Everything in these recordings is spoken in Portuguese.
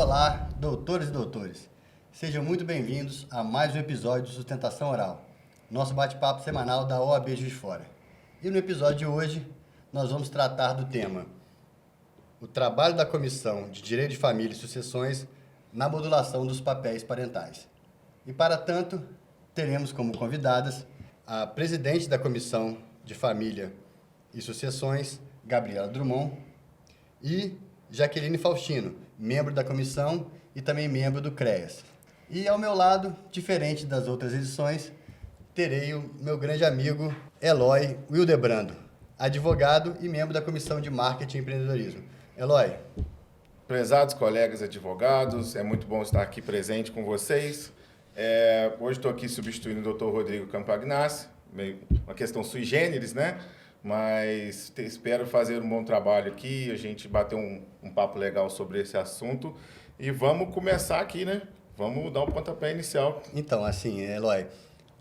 Olá, doutores e doutores. Sejam muito bem-vindos a mais um episódio de Sustentação Oral, nosso bate-papo semanal da OAB Juiz de Fora. E no episódio de hoje, nós vamos tratar do tema o trabalho da Comissão de Direito de Família e Sucessões na modulação dos papéis parentais. E, para tanto, teremos como convidadas a presidente da Comissão de Família e Sucessões, Gabriela Drummond, e Jaqueline Faustino, membro da comissão e também membro do CREAS. E ao meu lado, diferente das outras edições, terei o meu grande amigo Eloy Wildebrando, advogado e membro da Comissão de Marketing e Empreendedorismo. Eloy. Prezados colegas advogados, é muito bom estar aqui presente com vocês. Hoje estou aqui substituindo o Dr. Rodrigo Campagnassi, meio uma questão sui generis, né? Mas espero fazer um bom trabalho aqui, a gente bater um papo legal sobre esse assunto e vamos começar aqui, né? Vamos dar um pontapé inicial. Então, assim, Eloy,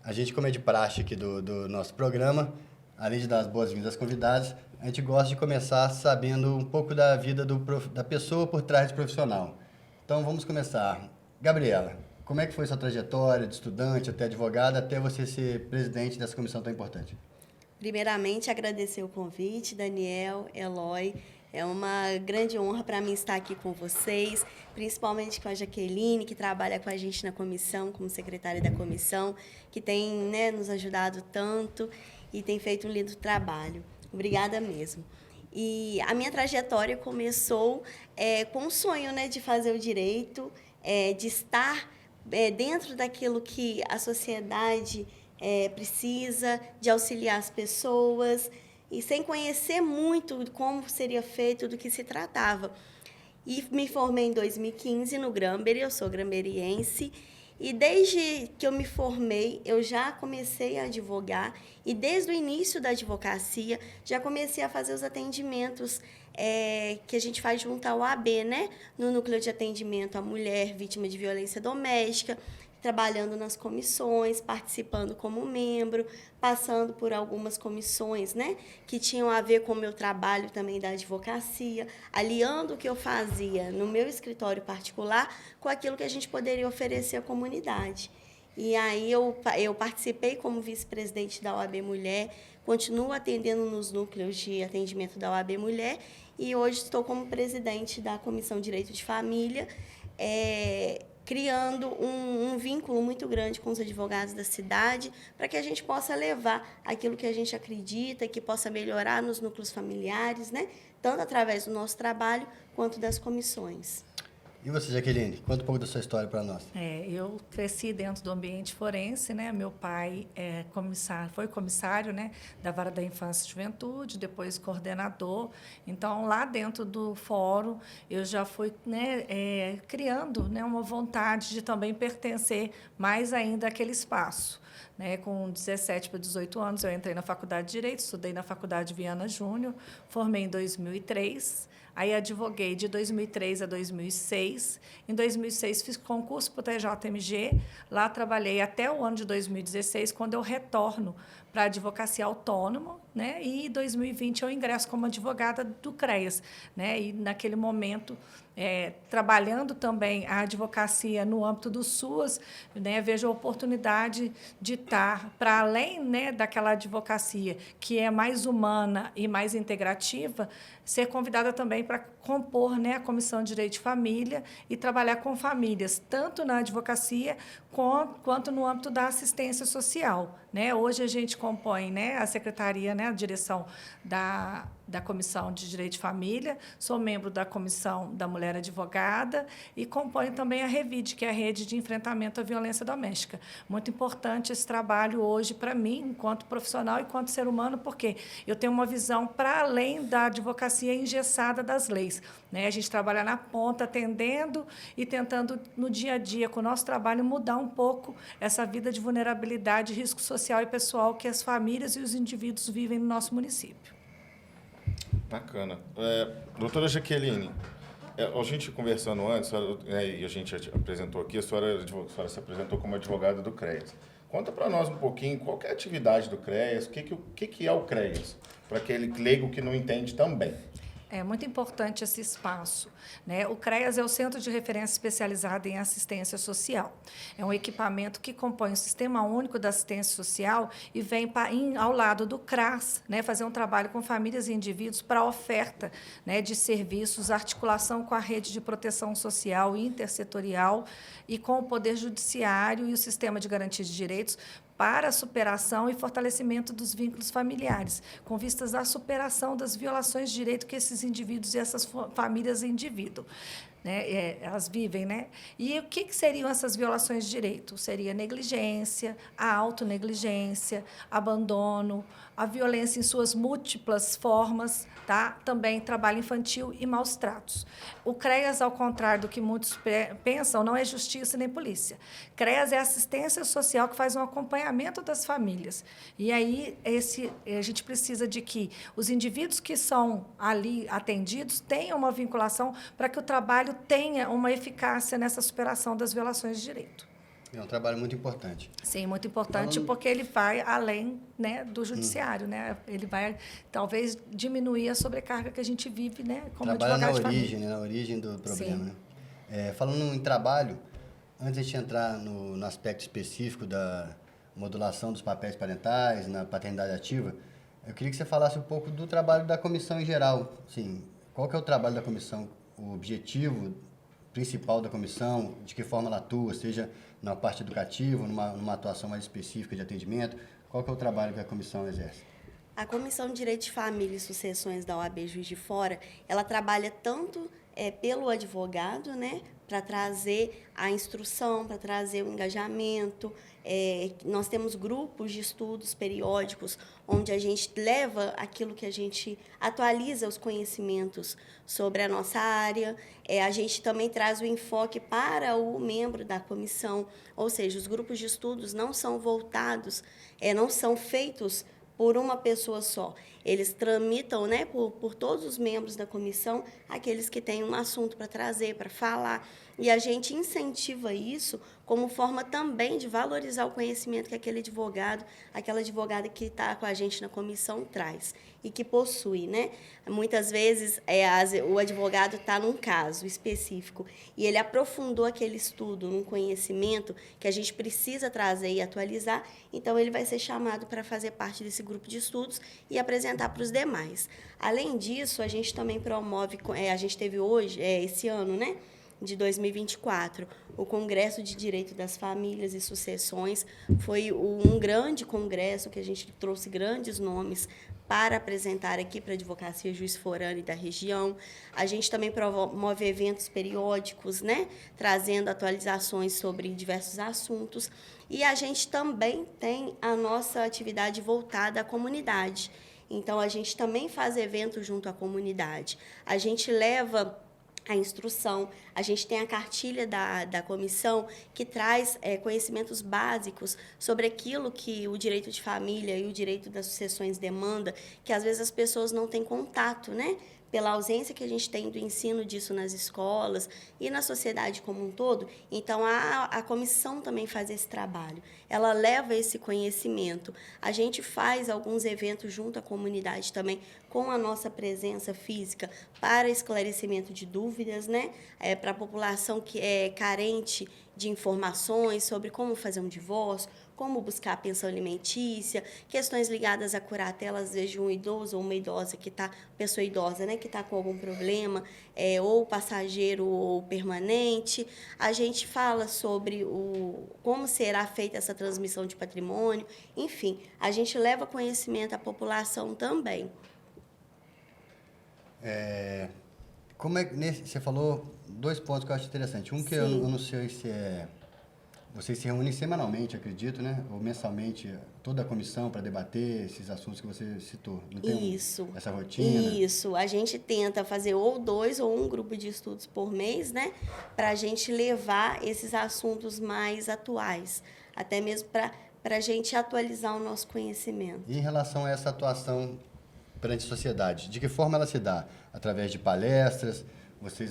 a gente, como é de praxe aqui do nosso programa, além de dar as boas-vindas às convidadas, a gente gosta de começar sabendo um pouco da vida da pessoa por trás do profissional. Então, vamos começar. Gabriela, como é que foi sua trajetória de estudante até advogada, até você ser presidente dessa comissão tão importante? Primeiramente, agradecer o convite, Daniel, Eloy. É uma grande honra para mim estar aqui com vocês, principalmente com a Jaqueline, que trabalha com a gente na comissão, como secretária da comissão, que tem, nos ajudado tanto e tem feito um lindo trabalho. Obrigada mesmo. E a minha trajetória começou com um sonho, de fazer o direito, de estar dentro daquilo que a sociedade precisa, de auxiliar as pessoas, e sem conhecer muito como seria feito, do que se tratava. E me formei em 2015 no Grambery, eu sou gramberiense, e desde que eu me formei, eu já comecei a advogar, e desde o início da advocacia, já comecei a fazer os atendimentos que a gente faz junto ao AB, no Núcleo de Atendimento à Mulher Vítima de Violência Doméstica, trabalhando nas comissões, participando como membro, passando por algumas comissões, que tinham a ver com o meu trabalho também da advocacia, aliando o que eu fazia no meu escritório particular com aquilo que a gente poderia oferecer à comunidade. E aí eu participei como vice-presidente da OAB Mulher, continuo atendendo nos núcleos de atendimento da OAB Mulher e hoje estou como presidente da Comissão de Direito de Família, criando um vínculo muito grande com os advogados da cidade, para que a gente possa levar aquilo que a gente acredita, que possa melhorar nos núcleos familiares, tanto através do nosso trabalho, quanto das comissões. E você, Jaqueline, conta um pouco da sua história para nós. Eu cresci dentro do ambiente forense, Meu pai foi comissário, da Vara da Infância e Juventude, depois coordenador. Então, lá dentro do fórum, eu já fui criando uma vontade de também pertencer mais ainda àquele espaço. Com 17 para 18 anos, eu entrei na Faculdade de Direito, estudei na Faculdade Viana Júnior, formei em 2003. Aí advoguei de 2003 a 2006. Em 2006 fiz concurso para o TJMG. Lá trabalhei até o ano de 2016, quando eu retorno para a advocacia autônoma, E em 2020 eu ingresso como advogada do CREAS, E naquele momento trabalhando também a advocacia no âmbito do SUAS, vejo a oportunidade de estar para além, daquela advocacia que é mais humana e mais integrativa, ser convidada também para compor, a Comissão de Direito de Família e trabalhar com famílias, tanto na advocacia quanto no âmbito da assistência social. Hoje a gente compõe a secretaria, a direção da Comissão de Direito de Família, sou membro da Comissão da Mulher Advogada e componho também a REVID, que é a Rede de Enfrentamento à Violência Doméstica. Muito importante esse trabalho hoje para mim, enquanto profissional e enquanto ser humano, porque eu tenho uma visão para além da advocacia engessada das leis. A gente trabalha na ponta, atendendo e tentando, no dia a dia, com o nosso trabalho, mudar um pouco essa vida de vulnerabilidade, risco social e pessoal que as famílias e os indivíduos vivem no nosso município. Bacana. Doutora Jaqueline, a gente conversando antes, e a gente apresentou aqui, a senhora se apresentou como advogada do CREAS. Conta para nós um pouquinho qual é a atividade do CREAS, o que é o CREAS, para aquele leigo que não entende também. É muito importante esse espaço, né? O CREAS é o Centro de Referência Especializado em Assistência Social. É um equipamento que compõe o Sistema Único da Assistência Social e vem ao lado do CRAS, né, fazer um trabalho com famílias e indivíduos para a oferta, né, de serviços, articulação com a rede de proteção social intersetorial e com o Poder Judiciário e o Sistema de Garantia de Direitos para a superação e fortalecimento dos vínculos familiares, com vistas à superação das violações de direito que esses indivíduos e essas famílias indivíduos, né, elas vivem, né? E o que seriam essas violações de direito? Seria negligência, a autonegligência, abandono, a violência em suas múltiplas formas, tá? Também trabalho infantil e maus tratos. O CREAS, ao contrário do que muitos pensam, não é justiça nem polícia. CREAS é assistência social que faz um acompanhamento das famílias. E aí a gente precisa de que os indivíduos que são ali atendidos tenham uma vinculação para que o trabalho tenha uma eficácia nessa superação das violações de direito. É um trabalho muito importante. Sim, muito importante, porque ele vai além, né, do judiciário, né? Ele vai, talvez, diminuir a sobrecarga que a gente vive, né, como Trabalha advogado de na família. origem, né, na origem do problema. Sim. Né? Falando em trabalho, antes de entrar no aspecto específico da modulação dos papéis parentais, na paternidade ativa, eu queria que você falasse um pouco do trabalho da comissão em geral. Assim, qual que é o trabalho da comissão, o objetivo principal da comissão, de que forma ela atua, seja na parte educativa, numa atuação mais específica de atendimento, qual que é o trabalho que a comissão exerce? A Comissão de Direito de Família e Sucessões da OAB Juiz de Fora, ela trabalha tanto pelo advogado, né, para trazer a instrução, para trazer o engajamento. Nós temos grupos de estudos periódicos onde a gente leva aquilo que a gente atualiza os conhecimentos sobre a nossa área. A gente também traz o enfoque para o membro da comissão, ou seja, os grupos de estudos não são voltados, não são feitos por uma pessoa só. Eles tramitam, né, por todos os membros da comissão, aqueles que têm um assunto para trazer, para falar. E a gente incentiva isso como forma também de valorizar o conhecimento que aquele advogado, aquela advogada que está com a gente na comissão traz e que possui, né? Muitas vezes o advogado está num caso específico e ele aprofundou aquele estudo num conhecimento que a gente precisa trazer e atualizar, então ele vai ser chamado para fazer parte desse grupo de estudos e apresentar para os demais. Além disso, a gente também promove, a gente teve hoje, esse ano, né, de 2024, o Congresso de Direito das Famílias e Sucessões. Foi um grande congresso que a gente trouxe grandes nomes para apresentar aqui para a Advocacia Juiz Forano e da região. A gente também promove eventos periódicos, né, trazendo atualizações sobre diversos assuntos. E a gente também tem a nossa atividade voltada à comunidade. Então, a gente também faz eventos junto à comunidade. A gente leva a instrução, a gente tem a cartilha da comissão que traz conhecimentos básicos sobre aquilo que o direito de família e o direito das sucessões demanda, que às vezes as pessoas não têm contato, né? Pela ausência que a gente tem do ensino disso nas escolas e na sociedade como um todo. Então, a comissão também faz esse trabalho. Ela leva esse conhecimento. A gente faz alguns eventos junto à comunidade também, com a nossa presença física, para esclarecimento de dúvidas, né? Para a população que é carente de informações sobre como fazer um divórcio, como buscar a pensão alimentícia, questões ligadas à curatela, às vezes de um idoso ou uma idosa que está, pessoa idosa, né, que está com algum problema, ou passageiro ou permanente. A gente fala sobre como será feita essa transmissão de patrimônio. Enfim, a gente leva conhecimento à população também. Você falou 2 pontos que eu acho interessante. Um que eu não sei se vocês se reúnem semanalmente, acredito, né? Ou mensalmente, toda a comissão para debater esses assuntos que você citou. Não tem essa rotina? Isso. A gente tenta fazer ou 2 ou 1 grupo de estudos por mês, né? Para a gente levar esses assuntos mais atuais. Até mesmo para a gente atualizar o nosso conhecimento. E em relação a essa atuação perante a sociedade, de que forma ela se dá? Através de palestras? Vocês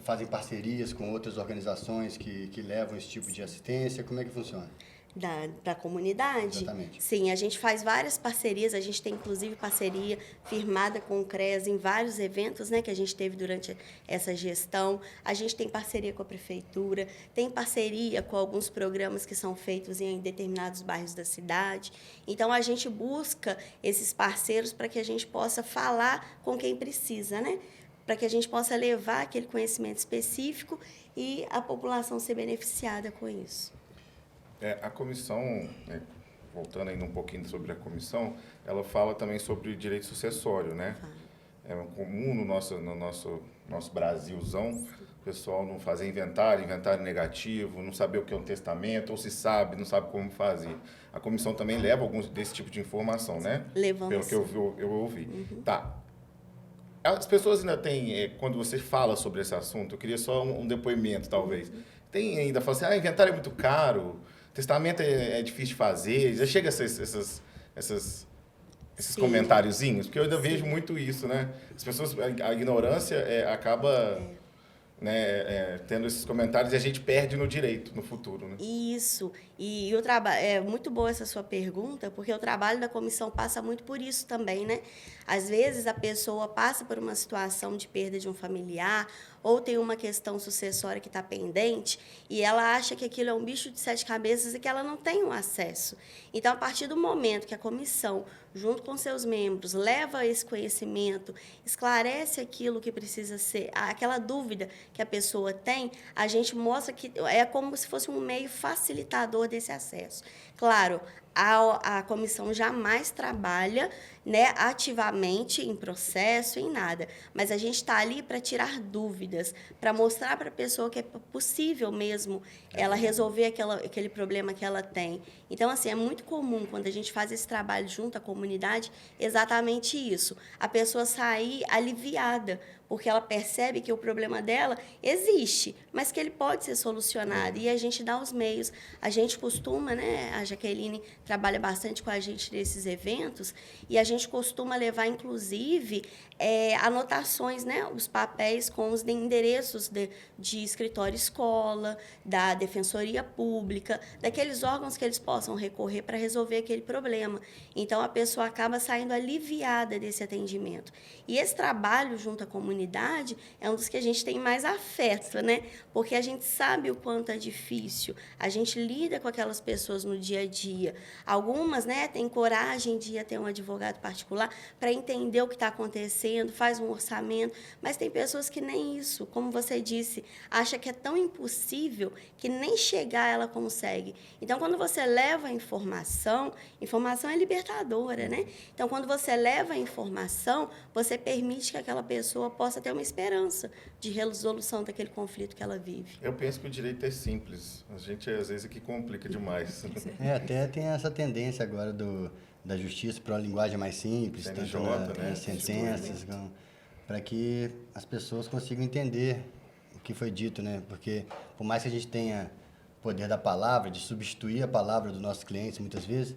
fazem parcerias com outras organizações que levam esse tipo de assistência? Como é que funciona? da comunidade. Exatamente. Sim, a gente faz várias parcerias, a gente tem inclusive parceria firmada com o CREAS em vários eventos, né, que a gente teve durante essa gestão. A gente tem parceria com a prefeitura, tem parceria com alguns programas que são feitos em determinados bairros da cidade. Então, a gente busca esses parceiros para que a gente possa falar com quem precisa, né? Para que a gente possa levar aquele conhecimento específico e a população ser beneficiada com isso. A comissão, né, voltando ainda um pouquinho sobre a comissão, ela fala também sobre direito sucessório, né? É comum no nosso Brasilzão, o pessoal não fazer inventário negativo, não saber o que é um testamento, ou se sabe, não sabe como fazer. A comissão também leva alguns desse tipo de informação, né? Levamos. Pelo que eu ouvi. Tá. As pessoas ainda têm, quando você fala sobre esse assunto, eu queria só um depoimento, talvez. Tem ainda, fala assim, inventário é muito caro, testamento é difícil de fazer, já chega esses comentáriozinhos, porque eu ainda vejo muito isso, né? As pessoas, a ignorância acaba tendo esses comentários e a gente perde no direito, no futuro, né? Isso. E o trabalho é muito boa essa sua pergunta, porque o trabalho da comissão passa muito por isso também, né? Às vezes a pessoa passa por uma situação de perda de um familiar ou tem uma questão sucessória que está pendente e ela acha que aquilo é um bicho de 7 cabeças e que ela não tem o acesso. Então, a partir do momento que a comissão, junto com seus membros, leva esse conhecimento, esclarece aquilo que precisa ser, aquela dúvida que a pessoa tem, a gente mostra que é como se fosse um meio facilitador desse acesso. Claro, a comissão jamais trabalha, né, ativamente em processo, em nada, mas a gente está ali para tirar dúvidas, para mostrar para a pessoa que é possível mesmo ela resolver aquele problema que ela tem. Então, assim, é muito comum, quando a gente faz esse trabalho junto à comunidade, exatamente isso, a pessoa sair aliviada, porque ela percebe que o problema dela existe, mas que ele pode ser solucionado. E a gente dá os meios. A gente costuma, né, a Jaqueline trabalha bastante com a gente nesses eventos, e a gente costuma levar, inclusive, anotações, né, os papéis com os endereços de escritório-escola, da Defensoria Pública, daqueles órgãos que eles possam recorrer para resolver aquele problema. Então, a pessoa acaba saindo aliviada desse atendimento. E esse trabalho junto à comunidade é um dos que a gente tem mais afeto, né? Porque a gente sabe o quanto é difícil, a gente lida com aquelas pessoas no dia a dia. Algumas, né, têm coragem de ir até um advogado particular para entender o que está acontecendo, faz um orçamento, mas tem pessoas que nem isso, como você disse, acha que é tão impossível que nem chegar ela consegue. Então, quando você leva a informação é libertadora, né? Então, quando você leva a informação, você permite que aquela pessoa possa ter uma esperança de resolução daquele conflito que ela vive. Eu penso que o direito é simples. A gente, às vezes, aqui complica demais. Até tem essa tendência agora da justiça para uma linguagem mais simples, CNJ, né? Sentenças, para que as pessoas consigam entender o que foi dito, né? Porque, por mais que a gente tenha poder da palavra, de substituir a palavra dos nossos clientes, muitas vezes,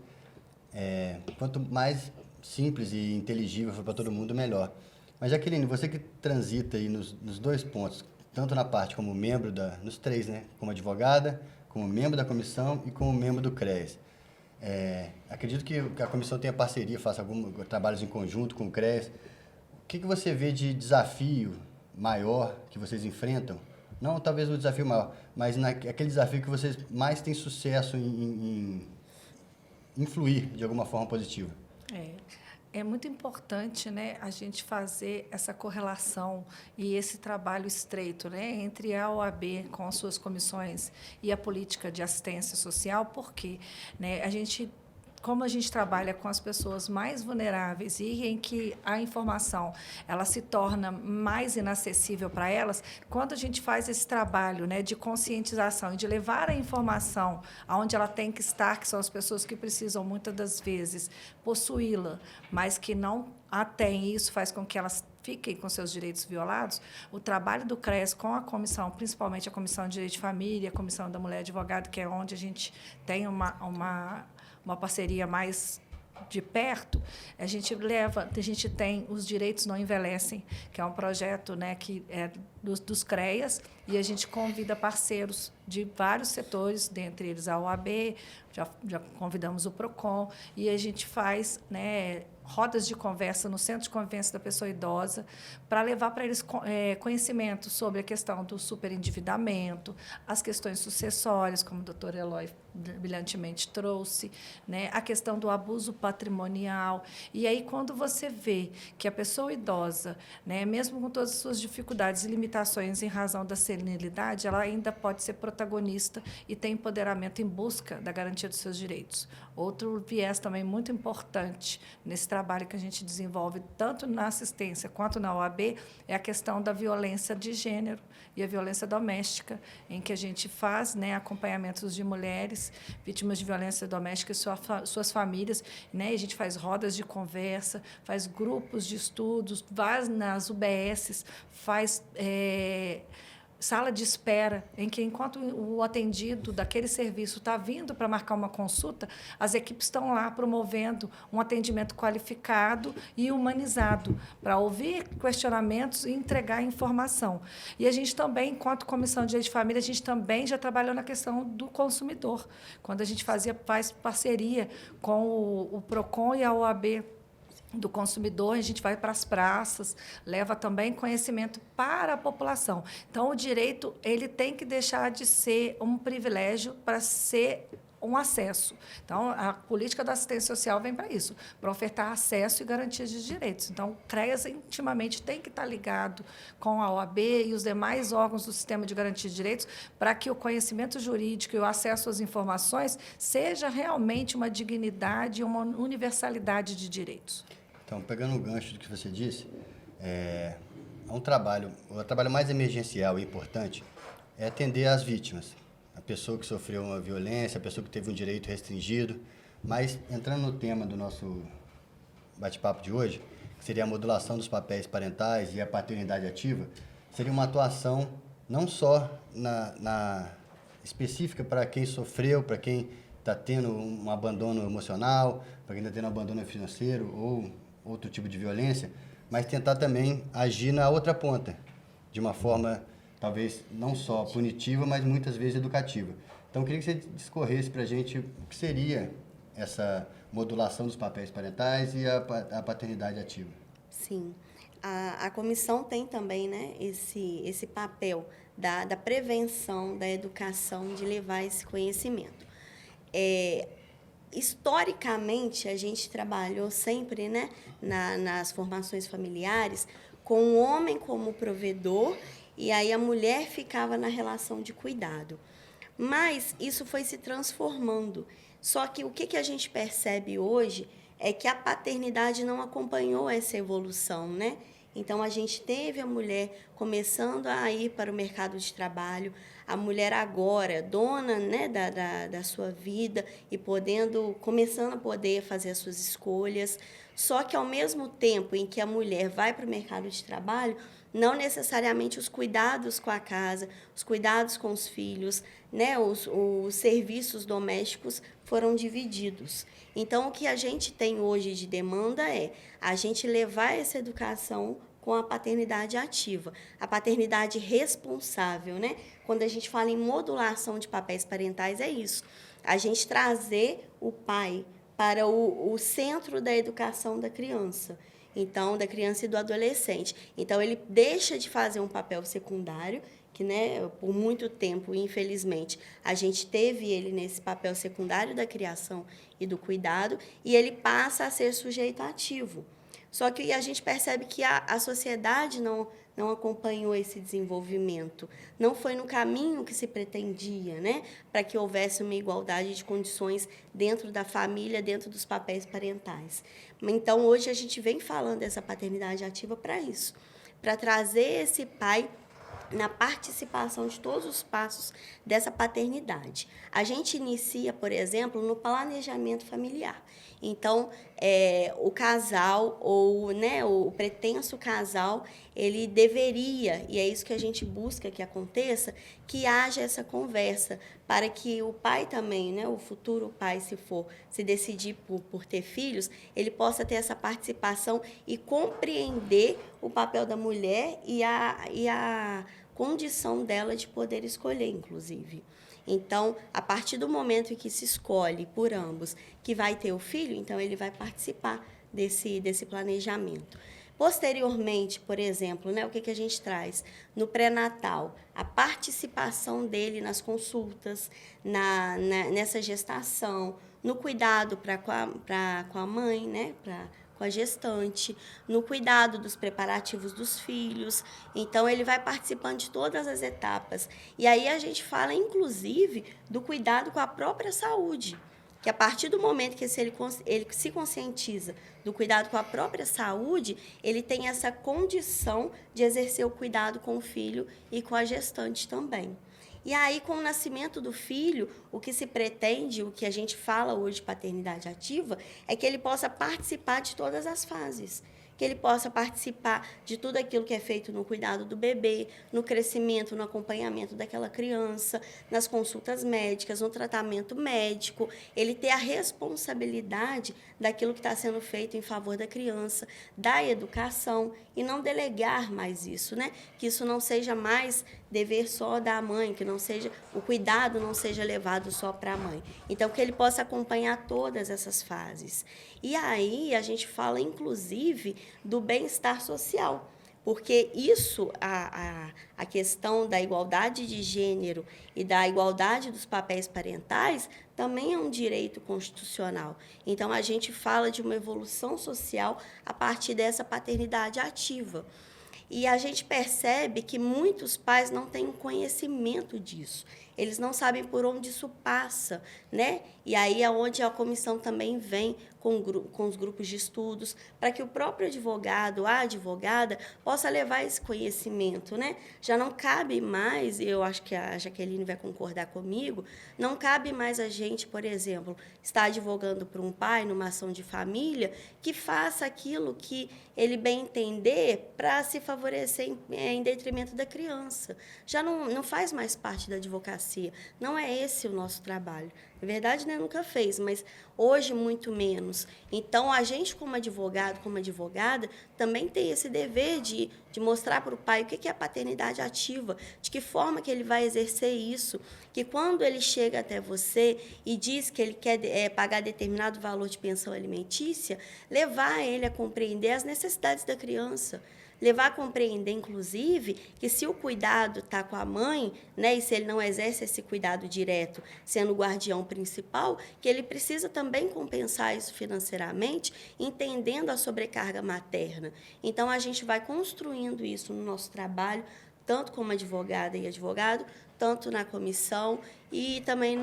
quanto mais simples e inteligível for para todo mundo, melhor. Mas, Jaqueline, você que transita aí nos dois pontos, tanto na parte como membro nos três, né? Como advogada, como membro da comissão e como membro do CREAS. Acredito que a comissão tenha parceria, faça alguns trabalhos em conjunto com o CREAS. O que você vê de desafio maior que vocês enfrentam? Não talvez o desafio maior, mas aquele desafio que vocês mais têm sucesso em influir de alguma forma positiva. É muito importante, né, a gente fazer essa correlação e esse trabalho estreito, né, entre a OAB com as suas comissões e a política de assistência social, porque, né, como a gente trabalha com as pessoas mais vulneráveis e em que a informação ela se torna mais inacessível para elas, quando a gente faz esse trabalho, né, de conscientização e de levar a informação aonde ela tem que estar, que são as pessoas que precisam muitas das vezes possuí-la, mas que não a têm, isso faz com que elas fiquem com seus direitos violados, o trabalho do CREAS com a comissão, principalmente a Comissão de Direito de Família, a Comissão da Mulher Advogada, que é onde a gente tem uma parceria mais de perto, a gente tem os Direitos Não Envelhecem, que é um projeto, né, que é dos CREAS, e a gente convida parceiros de vários setores, dentre eles a OAB, já convidamos o PROCON, e a gente faz, né, rodas de conversa no Centro de Convivência da Pessoa Idosa, para levar para eles conhecimento sobre a questão do superendividamento, as questões sucessórias, como o doutor Eloy brilhantemente trouxe, né, a questão do abuso patrimonial. E aí, quando você vê que a pessoa idosa, né, mesmo com todas as suas dificuldades e limitações em razão da senilidade, ela ainda pode ser protagonista e ter empoderamento em busca da garantia dos seus direitos. Outro viés também muito importante nesse trabalho que a gente desenvolve, tanto na assistência quanto na OAB, é a questão da violência de gênero e a violência doméstica, em que a gente faz, né, acompanhamentos de mulheres vítimas de violência doméstica e suas famílias, né, e a gente faz rodas de conversa, faz grupos de estudos, vai nas UBSs, faz sala de espera, em que, enquanto o atendido daquele serviço está vindo para marcar uma consulta, as equipes estão lá promovendo um atendimento qualificado e humanizado, para ouvir questionamentos e entregar informação. E a gente também, enquanto Comissão de Direito de Família, a gente também já trabalhou na questão do consumidor, quando a gente faz parceria com o PROCON e a OAB do consumidor, a gente vai para as praças, leva também conhecimento para a população. Então, o direito ele tem que deixar de ser um privilégio para ser um acesso. Então, a política da assistência social vem para isso, para ofertar acesso e garantia de direitos. Então, o CREAS intimamente tem que estar ligado com a OAB e os demais órgãos do sistema de garantia de direitos para que o conhecimento jurídico e o acesso às informações seja realmente uma dignidade e uma universalidade de direitos. Então, pegando o gancho do que você disse, o trabalho mais emergencial e importante é atender as vítimas. A pessoa que sofreu uma violência, a pessoa que teve um direito restringido. Mas, entrando no tema do nosso bate-papo de hoje, que seria a modulação dos papéis parentais e a paternidade ativa, seria uma atuação não só específica para quem sofreu, para quem está tendo um abandono emocional, para quem está tendo um abandono financeiro ou outro tipo de violência, mas tentar também agir na outra ponta, de uma forma talvez não só punitiva, mas muitas vezes educativa. Então, eu queria que você discorresse para a gente o que seria essa modulação dos papéis parentais e a paternidade ativa. Sim. A comissão tem também, né, esse papel da prevenção, da educação, de levar esse conhecimento. Historicamente, a gente trabalhou sempre, né, nas formações familiares com o homem como provedor e aí a mulher ficava na relação de cuidado. Mas isso foi se transformando. Só que o que a gente percebe hoje é que a paternidade não acompanhou essa evolução, né? Então, a gente teve a mulher começando a ir para o mercado de trabalho, a mulher agora, dona, né, da sua vida e começando a poder fazer as suas escolhas. Só que, ao mesmo tempo em que a mulher vai para o mercado de trabalho, não necessariamente os cuidados com a casa, os cuidados com os filhos, né, os serviços domésticos foram divididos. Então, o que a gente tem hoje de demanda é a gente levar essa educação com a paternidade ativa, a paternidade responsável, né? Quando a gente fala em modulação de papéis parentais, é isso. A gente trazer o pai para o centro da educação da criança. Então, da criança e do adolescente. Então, ele deixa de fazer um papel secundário, que, né, por muito tempo, infelizmente, a gente teve ele nesse papel secundário da criação e do cuidado, e ele passa a ser sujeito ativo. Só que a gente percebe que a sociedade não acompanhou esse desenvolvimento, não foi no caminho que se pretendia, né, para que houvesse uma igualdade de condições dentro da família, dentro dos papéis parentais. Então, hoje, a gente vem falando dessa paternidade ativa para isso, para trazer esse pai na participação de todos os passos dessa paternidade. A gente inicia, por exemplo, no planejamento familiar. Então, o casal ou, né, o pretenso casal, ele deveria, e é isso que a gente busca que aconteça, que haja essa conversa, para que o pai também, né, o futuro pai, se decidir por ter filhos, ele possa ter essa participação e compreender o papel da mulher e a condição dela de poder escolher, inclusive. Então, a partir do momento em que se escolhe por ambos que vai ter o filho, então ele vai participar desse planejamento. Posteriormente, por exemplo, né, o que a gente traz? No pré-natal, a participação dele nas consultas, nessa gestação, no cuidado com a mãe, né, com a gestante, no cuidado dos preparativos dos filhos. Então, ele vai participando de todas as etapas. E aí a gente fala, inclusive, do cuidado com a própria saúde, que a partir do momento que ele se conscientiza do cuidado com a própria saúde, ele tem essa condição de exercer o cuidado com o filho e com a gestante também. E aí, com o nascimento do filho, o que se pretende, o que a gente fala hoje de paternidade ativa, é que ele possa participar de todas as fases, que ele possa participar de tudo aquilo que é feito no cuidado do bebê, no crescimento, no acompanhamento daquela criança, nas consultas médicas, no tratamento médico, ele ter a responsabilidade daquilo que está sendo feito em favor da criança, da educação, e não delegar mais isso, né? Que isso não seja mais dever só da mãe, que não seja, o cuidado não seja levado só para a mãe. Então, que ele possa acompanhar todas essas fases. E aí a gente fala, inclusive, do bem-estar social, porque isso, a questão da igualdade de gênero e da igualdade dos papéis parentais, também é um direito constitucional. Então, a gente fala de uma evolução social a partir dessa paternidade ativa. E a gente percebe que muitos pais não têm conhecimento disso. Eles não sabem por onde isso passa, né? E aí é onde a comissão também vem com os grupos de estudos, para que o próprio advogado, a advogada, possa levar esse conhecimento, né? Já não cabe mais, e eu acho que a Jaqueline vai concordar comigo, não cabe mais a gente, por exemplo, estar advogando para um pai numa ação de família que faça aquilo que ele bem entender para se favorecer em detrimento da criança. Já não faz mais parte da advocacia. Não é esse o nosso trabalho. Na verdade, né, nunca fez, mas hoje muito menos. Então, a gente, como advogado, como advogada, também tem esse dever de mostrar para o pai o que é a paternidade ativa, de que forma que ele vai exercer isso, que quando ele chega até você e diz que ele quer pagar determinado valor de pensão alimentícia, levar ele a compreender as necessidades da criança, levar a compreender, inclusive, que se o cuidado está com a mãe, né, e se ele não exerce esse cuidado direto, sendo o guardião principal, que ele precisa também compensar isso financeiramente, entendendo a sobrecarga materna. Então, a gente vai construindo isso no nosso trabalho, tanto como advogada e advogado, tanto na comissão e também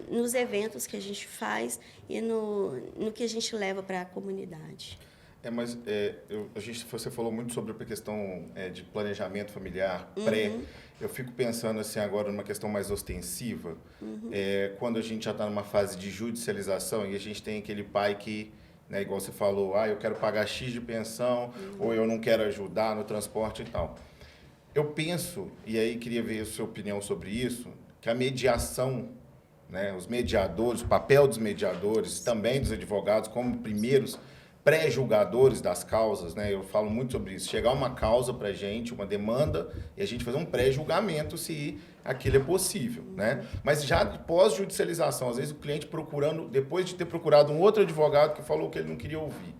nos eventos que a gente faz e no que a gente leva para a comunidade. Mas você falou muito sobre a questão de planejamento familiar, pré. Eu fico pensando assim agora numa questão mais ostensiva, quando a gente já está numa fase de judicialização e a gente tem aquele pai que, né, igual você falou, eu quero pagar X de pensão, ou eu não quero ajudar no transporte e tal. Eu penso, e aí queria ver a sua opinião sobre isso, que a mediação, né, os mediadores, o papel dos mediadores, também dos advogados, como primeiros pré-julgadores das causas, né? Eu falo muito sobre isso. Chegar uma causa para a gente, uma demanda, e a gente fazer um pré-julgamento se aquilo é possível, né? Mas já pós-judicialização, às vezes o cliente procurando, depois de ter procurado um outro advogado que falou que ele não queria ouvir.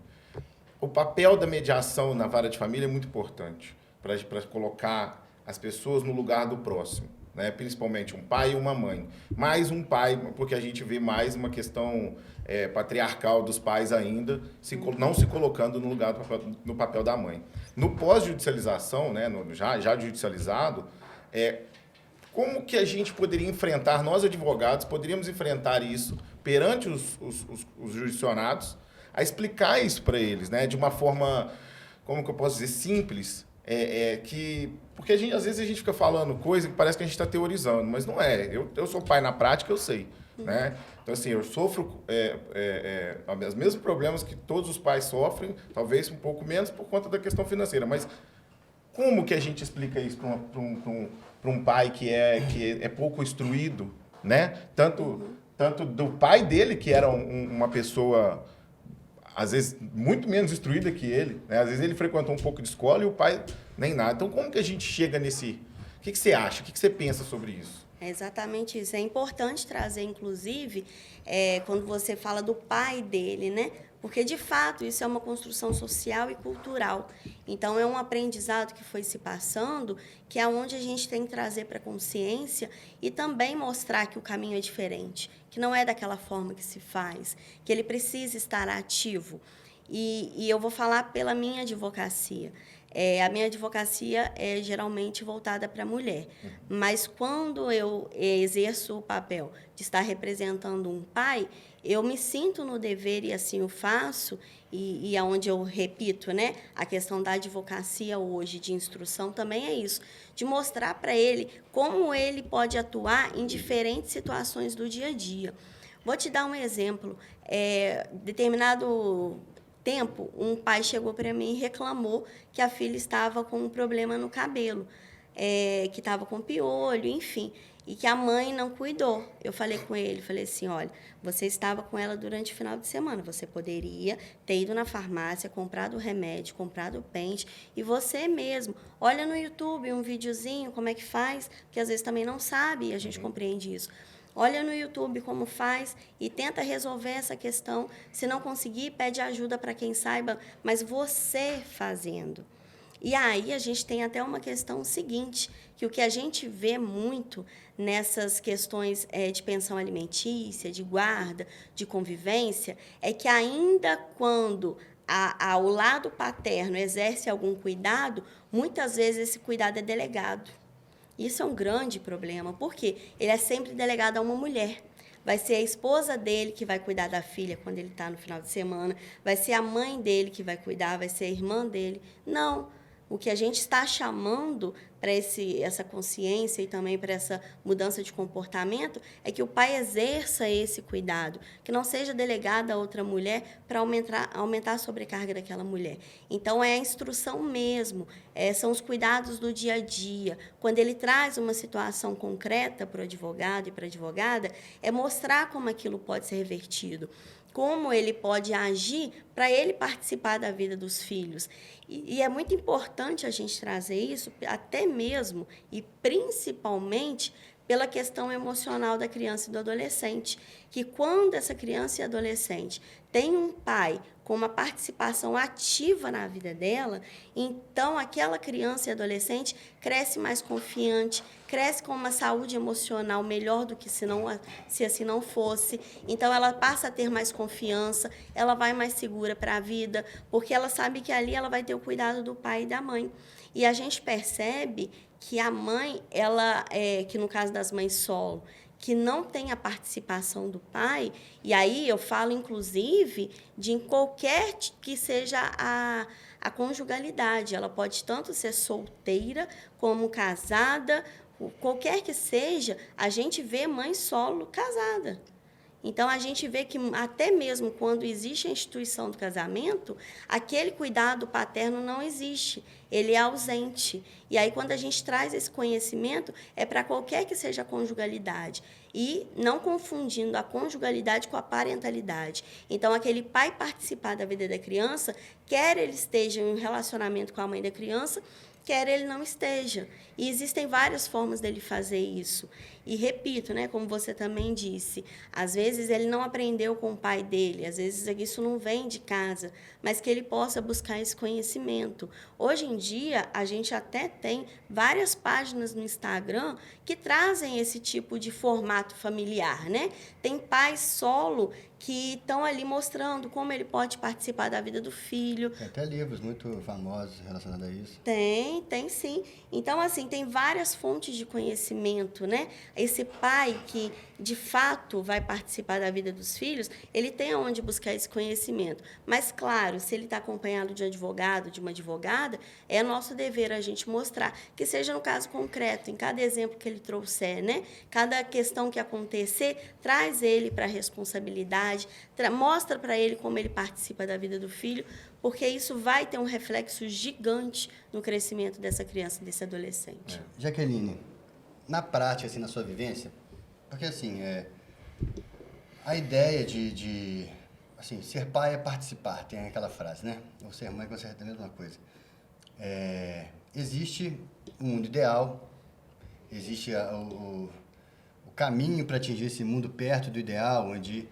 O papel da mediação na vara de família é muito importante para colocar as pessoas no lugar do próximo, né? Principalmente um pai e uma mãe. Mais um pai, porque a gente vê mais uma questão patriarcal dos pais ainda, não se colocando no lugar no papel da mãe. No pós-judicialização, né, já judicializado, como que a gente poderia enfrentar, nós advogados, poderíamos enfrentar isso perante os jurisdicionados, a explicar isso para eles, né, de uma forma, como que eu posso dizer, simples, Porque às vezes a gente fica falando coisa que parece que a gente está teorizando, mas não é. Eu sou pai na prática, eu sei. Né? Então, assim, eu sofro os mesmos problemas que todos os pais sofrem, talvez um pouco menos por conta da questão financeira. Mas como que a gente explica isso para um pai que é pouco instruído, né? Tanto do pai dele, que era uma pessoa, às vezes, muito menos instruída que ele, né? Às vezes ele frequentou um pouco de escola e o pai nem nada. Então, como que a gente chega nesse... O que você acha? O que você pensa sobre isso? É exatamente isso. É importante trazer, inclusive, quando você fala do pai dele, né? Porque, de fato, isso é uma construção social e cultural. Então, é um aprendizado que foi se passando, que é onde a gente tem que trazer para a consciência e também mostrar que o caminho é diferente, que não é daquela forma que se faz, que ele precisa estar ativo. E eu vou falar pela minha advocacia. A minha advocacia é geralmente voltada para a mulher, mas quando eu exerço o papel de estar representando um pai, eu me sinto no dever e assim o faço, e aonde eu repito, né, a questão da advocacia hoje de instrução também é isso, de mostrar para ele como ele pode atuar em diferentes situações do dia a dia. Vou te dar um exemplo. Determinado tempo, um pai chegou para mim e reclamou que a filha estava com um problema no cabelo, que estava com piolho, enfim, e que a mãe não cuidou. Eu falei com ele, falei assim, olha, você estava com ela durante o final de semana, você poderia ter ido na farmácia, comprado o remédio, comprado o pente, e você mesmo, olha no YouTube um videozinho, como é que faz, porque às vezes também não sabe, e a gente compreende isso. Olha no YouTube como faz e tenta resolver essa questão. Se não conseguir, pede ajuda para quem saiba, mas você fazendo. E aí a gente tem até uma questão seguinte, que o que a gente vê muito nessas questões de pensão alimentícia, de guarda, de convivência, é que ainda quando o lado paterno exerce algum cuidado, muitas vezes esse cuidado é delegado. Isso é um grande problema, porque ele é sempre delegado a uma mulher. Vai ser a esposa dele que vai cuidar da filha quando ele está no final de semana, vai ser a mãe dele que vai cuidar, vai ser a irmã dele. Não. O que a gente está chamando para essa consciência e também para essa mudança de comportamento é que o pai exerça esse cuidado, que não seja delegado a outra mulher para aumentar a sobrecarga daquela mulher. Então, é a instrução mesmo, são os cuidados do dia a dia. Quando ele traz uma situação concreta para o advogado e para a advogada, é mostrar como aquilo pode ser revertido, como ele pode agir para ele participar da vida dos filhos. E é muito importante a gente trazer isso, até mesmo e principalmente pela questão emocional da criança e do adolescente, que quando essa criança e adolescente tem um pai com uma participação ativa na vida dela, então aquela criança e adolescente cresce mais confiante, cresce com uma saúde emocional melhor do que se assim não fosse. Então, ela passa a ter mais confiança, ela vai mais segura para a vida, porque ela sabe que ali ela vai ter o cuidado do pai e da mãe. E a gente percebe que a mãe, que no caso das mães solo, que não tem a participação do pai, e aí eu falo, inclusive, de em qualquer que seja a conjugalidade. Ela pode tanto ser solteira como casada, qualquer que seja, a gente vê mãe solo casada. Então, a gente vê que até mesmo quando existe a instituição do casamento, aquele cuidado paterno não existe, ele é ausente. E aí, quando a gente traz esse conhecimento, é para qualquer que seja a conjugalidade. E não confundindo a conjugalidade com a parentalidade. Então, aquele pai participar da vida da criança, quer ele esteja em um relacionamento com a mãe da criança, quer ele não esteja. E existem várias formas dele fazer isso. E repito, né, como você também disse, às vezes ele não aprendeu com o pai dele, às vezes isso não vem de casa, mas que ele possa buscar esse conhecimento. Hoje em dia, a gente até tem várias páginas no Instagram que trazem esse tipo de formato familiar, né? Tem pais solo que estão ali mostrando como ele pode participar da vida do filho. Tem até livros muito famosos relacionados a isso. Tem sim. Então, assim, tem várias fontes de conhecimento, né? Esse pai que, de fato, vai participar da vida dos filhos, ele tem aonde buscar esse conhecimento. Mas, claro, se ele está acompanhado de um advogado, de uma advogada, é nosso dever a gente mostrar, que seja no caso concreto, em cada exemplo que ele trouxer, né? Cada questão que acontecer, traz ele para a responsabilidade, mostra para ele como ele participa da vida do filho, porque isso vai ter um reflexo gigante no crescimento dessa criança, desse adolescente. Jaqueline, na prática, assim, na sua vivência, porque assim, a ideia de assim, ser pai é participar, tem aquela frase, né? Ou ser mãe, com certeza é a mesma coisa. Existe um mundo ideal, existe o caminho para atingir esse mundo perto do ideal, onde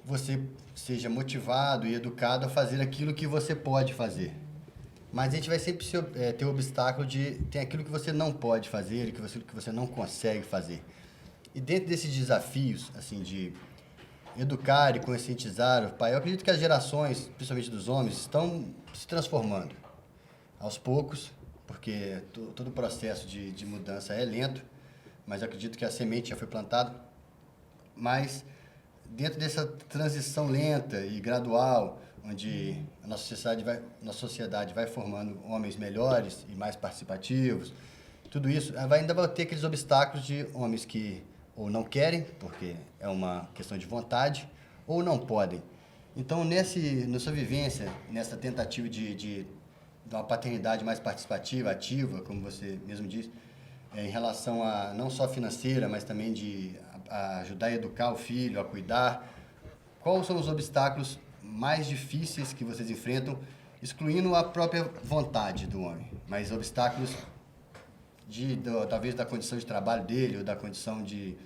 você seja motivado e educado a fazer aquilo que você pode fazer. Mas a gente vai sempre ter o obstáculo de ter aquilo que você não pode fazer, que você não consegue fazer. E dentro desses desafios, assim, de educar e conscientizar o pai, eu acredito que as gerações, principalmente dos homens, estão se transformando aos poucos, porque todo o processo de mudança é lento, mas eu acredito que a semente já foi plantada. Mas dentro dessa transição lenta e gradual, onde a nossa sociedade vai formando homens melhores e mais participativos, tudo isso ainda vai ter aqueles obstáculos de homens que ou não querem, porque é uma questão de vontade, ou não podem. Então, na sua vivência, nessa tentativa de uma paternidade mais participativa, ativa, como você mesmo disse, em relação a não só financeira, mas também a ajudar a educar o filho, a cuidar, quais são os obstáculos mais difíceis que vocês enfrentam, excluindo a própria vontade do homem, mas obstáculos talvez da condição de trabalho dele, ou da condição de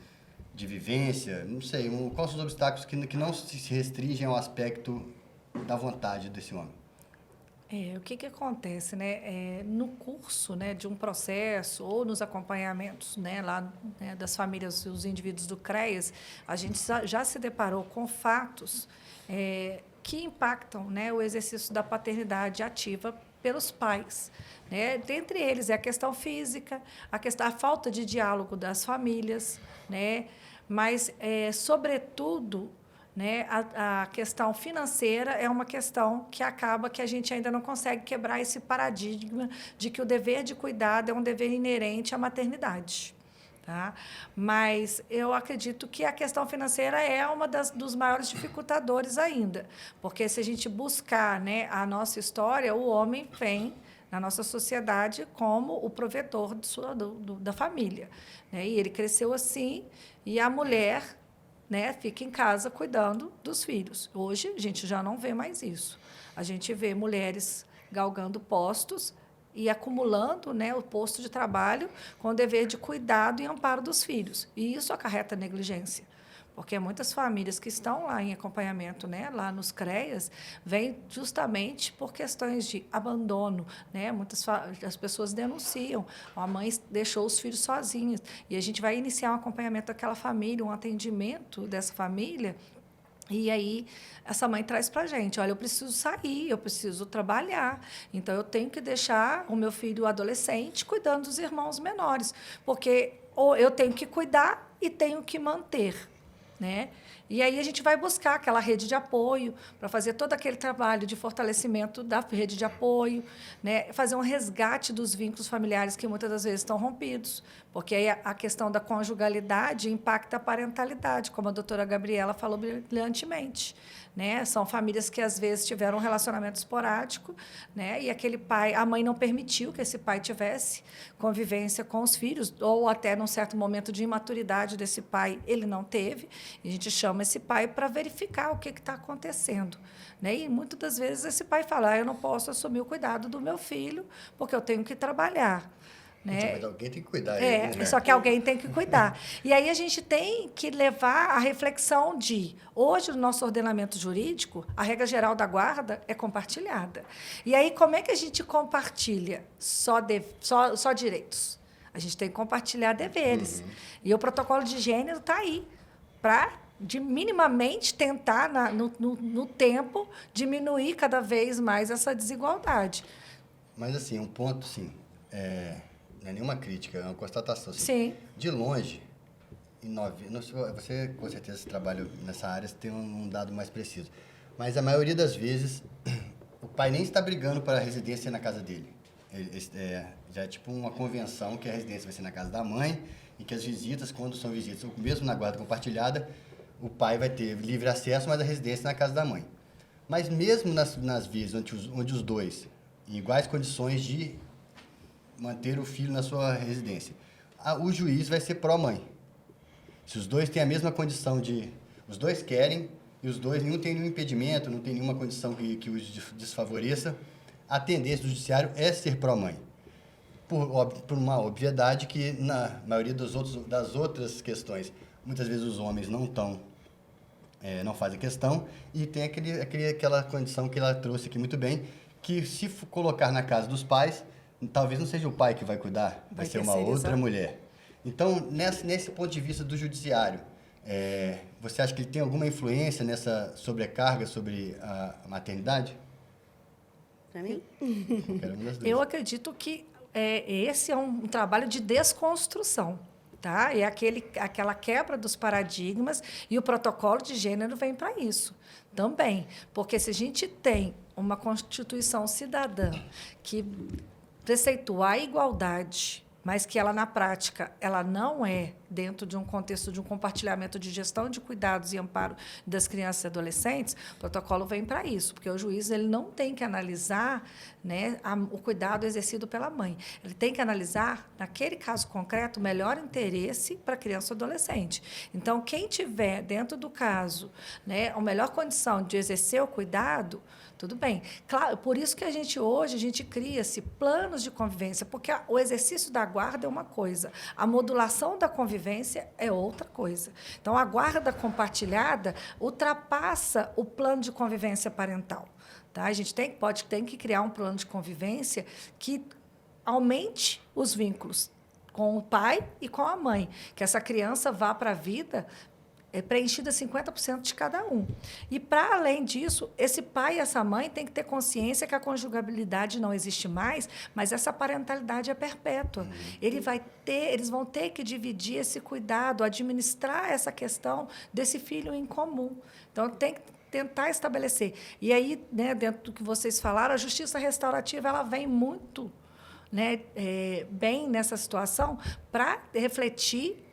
vivência, não sei, quais são os obstáculos que não se restringem ao aspecto da vontade desse homem? O que acontece, né? No curso, né, de um processo ou nos acompanhamentos, né, lá, né, das famílias, os indivíduos do CREAS, a gente já se deparou com fatos que impactam, né, o exercício da paternidade ativa pelos pais, né? Dentre eles é a questão física, a falta de diálogo das famílias, né? Mas, sobretudo, né, a questão financeira é uma questão que acaba que a gente ainda não consegue quebrar esse paradigma de que o dever de cuidado é um dever inerente à maternidade. Tá? Mas eu acredito que a questão financeira é uma dos maiores dificultadores ainda, porque se a gente buscar, né, a nossa história, o homem vem na nossa sociedade como o provedor da família, né? E ele cresceu assim, e a mulher, né, fica em casa cuidando dos filhos. Hoje, a gente já não vê mais isso. A gente vê mulheres galgando postos e acumulando, né, o posto de trabalho com o dever de cuidado e amparo dos filhos. E isso acarreta negligência. Porque muitas famílias que estão lá em acompanhamento, né, lá nos CREAS, vêm justamente por questões de abandono, né? As pessoas denunciam, a mãe deixou os filhos sozinhos. E a gente vai iniciar um acompanhamento daquela família, um atendimento dessa família. E aí, essa mãe traz para a gente, olha, eu preciso sair, eu preciso trabalhar, então eu tenho que deixar o meu filho adolescente cuidando dos irmãos menores, porque ou eu tenho que cuidar e tenho que manter, né? E aí a gente vai buscar aquela rede de apoio para fazer todo aquele trabalho de fortalecimento da rede de apoio, né? Fazer um resgate dos vínculos familiares que muitas das vezes estão rompidos, porque aí a questão da conjugalidade impacta a parentalidade, como a doutora Gabriela falou brilhantemente, né? São famílias que às vezes tiveram um relacionamento esporádico, né? E aquele pai, a mãe não permitiu que esse pai tivesse convivência com os filhos, ou até num certo momento de imaturidade desse pai ele não teve, e a gente chama esse pai para verificar o que está acontecendo, né? E muitas das vezes esse pai fala, eu não posso assumir o cuidado do meu filho porque eu tenho que trabalhar, né? Mas alguém tem que cuidar dele, né? Só que alguém tem que cuidar. E aí a gente tem que levar a reflexão de, hoje, no nosso ordenamento jurídico, a regra geral da guarda é compartilhada. E aí, como é que a gente compartilha só direitos? A gente tem que compartilhar deveres. E o protocolo de gênero está aí para de minimamente tentar, no tempo, diminuir cada vez mais essa desigualdade. Mas, assim, um ponto, sim, não é nenhuma crítica, é uma constatação. Assim. Sim. De longe, você, com certeza, se trabalha nessa área, você tem um dado mais preciso. Mas, a maioria das vezes, o pai nem está brigando para a residência na casa dele. Já é tipo uma convenção que a residência vai ser na casa da mãe e que as visitas, quando são visitas, ou mesmo na guarda compartilhada, o pai vai ter livre acesso, mas a residência na casa da mãe. Mas mesmo nas vezes onde os dois, em iguais condições de manter o filho na sua residência, o juiz vai ser pró-mãe. Se os dois têm a mesma condição os dois querem, e os dois, nenhum tem nenhum impedimento, não tem nenhuma condição que os desfavoreça, a tendência do judiciário é ser pró-mãe. Por uma obviedade que, na maioria das outras questões, muitas vezes os homens não fazem questão, e tem aquela condição que ela trouxe aqui muito bem, que se colocar na casa dos pais, talvez não seja o pai que vai cuidar, vai ser uma outra mulher. Então, nesse ponto de vista do judiciário, você acha que ele tem alguma influência nessa sobrecarga sobre a maternidade? Para mim? Eu acredito que esse é um trabalho de desconstrução. Tá? É aquela quebra dos paradigmas, e o protocolo de gênero vem para isso também. Porque se a gente tem uma Constituição cidadã que preceitua a igualdade, mas que ela, na prática, ela não é dentro de um contexto de um compartilhamento de gestão de cuidados e amparo das crianças e adolescentes, o protocolo vem para isso, porque o juiz ele não tem que analisar, né, o cuidado exercido pela mãe. Ele tem que analisar, naquele caso concreto, o melhor interesse para a criança ou adolescente. Então, quem tiver, dentro do caso, né, a melhor condição de exercer o cuidado, tudo bem. Claro, por isso que hoje a gente cria-se planos de convivência, porque o exercício da guarda é uma coisa, a modulação da convivência é outra coisa. Então, a guarda compartilhada ultrapassa o plano de convivência parental. Tá? A gente tem que criar um plano de convivência que aumente os vínculos com o pai e com a mãe, que essa criança vá para a vida preenchida 50% de cada um. E, para além disso, esse pai e essa mãe têm que ter consciência que a conjugabilidade não existe mais, mas essa parentalidade é perpétua. Eles vão ter que dividir esse cuidado, administrar essa questão desse filho em comum. Então, tem que tentar estabelecer. E aí, né, dentro do que vocês falaram, a justiça restaurativa ela vem muito, né, bem nessa situação para refletir